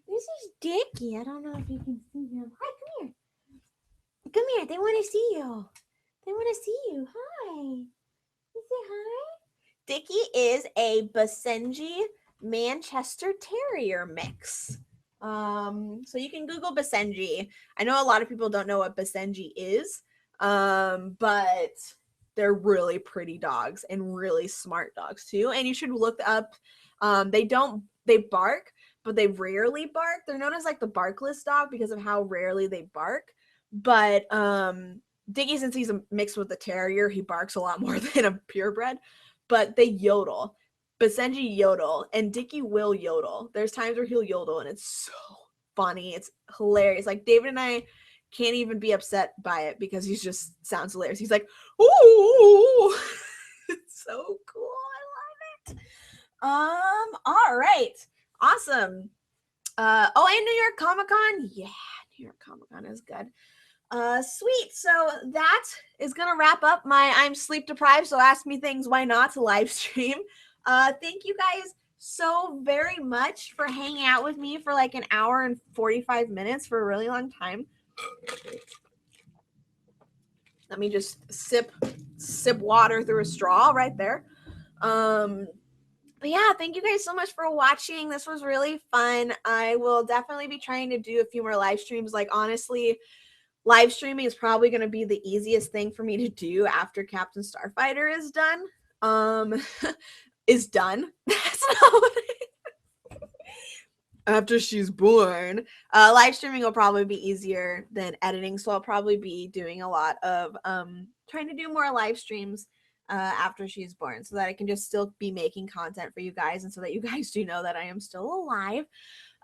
This is Dickie. I don't know if you can see him. Hi, come here. Come here. They want to see you. They want to see you. Hi. You say hi? Dickie is a Basenji Manchester Terrier mix. So you can Google Basenji. I know a lot of people don't know what Basenji is, but they're really pretty dogs and really smart dogs too. And you should look up, they bark, but they rarely bark. They're known as like the barkless dog because of how rarely they bark. But Diggy, since he's mixed with a terrier, he barks a lot more than a purebred. But they yodel. Basenji yodel, and Dicky will yodel. There's times where he'll yodel, and it's so funny. It's hilarious. Like, David and I can't even be upset by it because he just sounds hilarious. He's like, ooh, it's so cool. I love it. All right, awesome. Oh, and New York Comic Con. Yeah, New York Comic Con is good. Sweet. So that is gonna wrap up my I'm sleep deprived, so ask me things, why not, live stream. Thank you guys so very much for hanging out with me for like an hour and 45 minutes for a really long time. Let me just sip water through a straw right there. But yeah, thank you guys so much for watching. This was really fun. I will definitely be trying to do a few more live streams. Like, honestly, live streaming is probably going to be the easiest thing for me to do after Captain Starfighter is done. Is done. That's not what after she's born. Live streaming will probably be easier than editing, so I'll probably be doing a lot of trying to do more live streams after she's born, so that I can just still be making content for you guys, and so that you guys do know that I am still alive.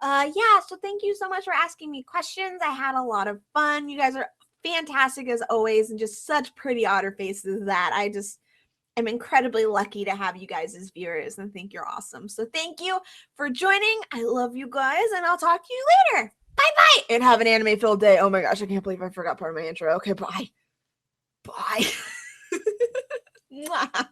Yeah, so thank you so much for asking me questions. I had a lot of fun. You guys are fantastic as always, and just such pretty otter faces that I'm incredibly lucky to have you guys as viewers, and think you're awesome. So thank you for joining. I love you guys, and I'll talk to you later. Bye-bye, and have an anime-filled day. Oh my gosh, I can't believe I forgot part of my intro. Okay, bye. Bye. Mwah.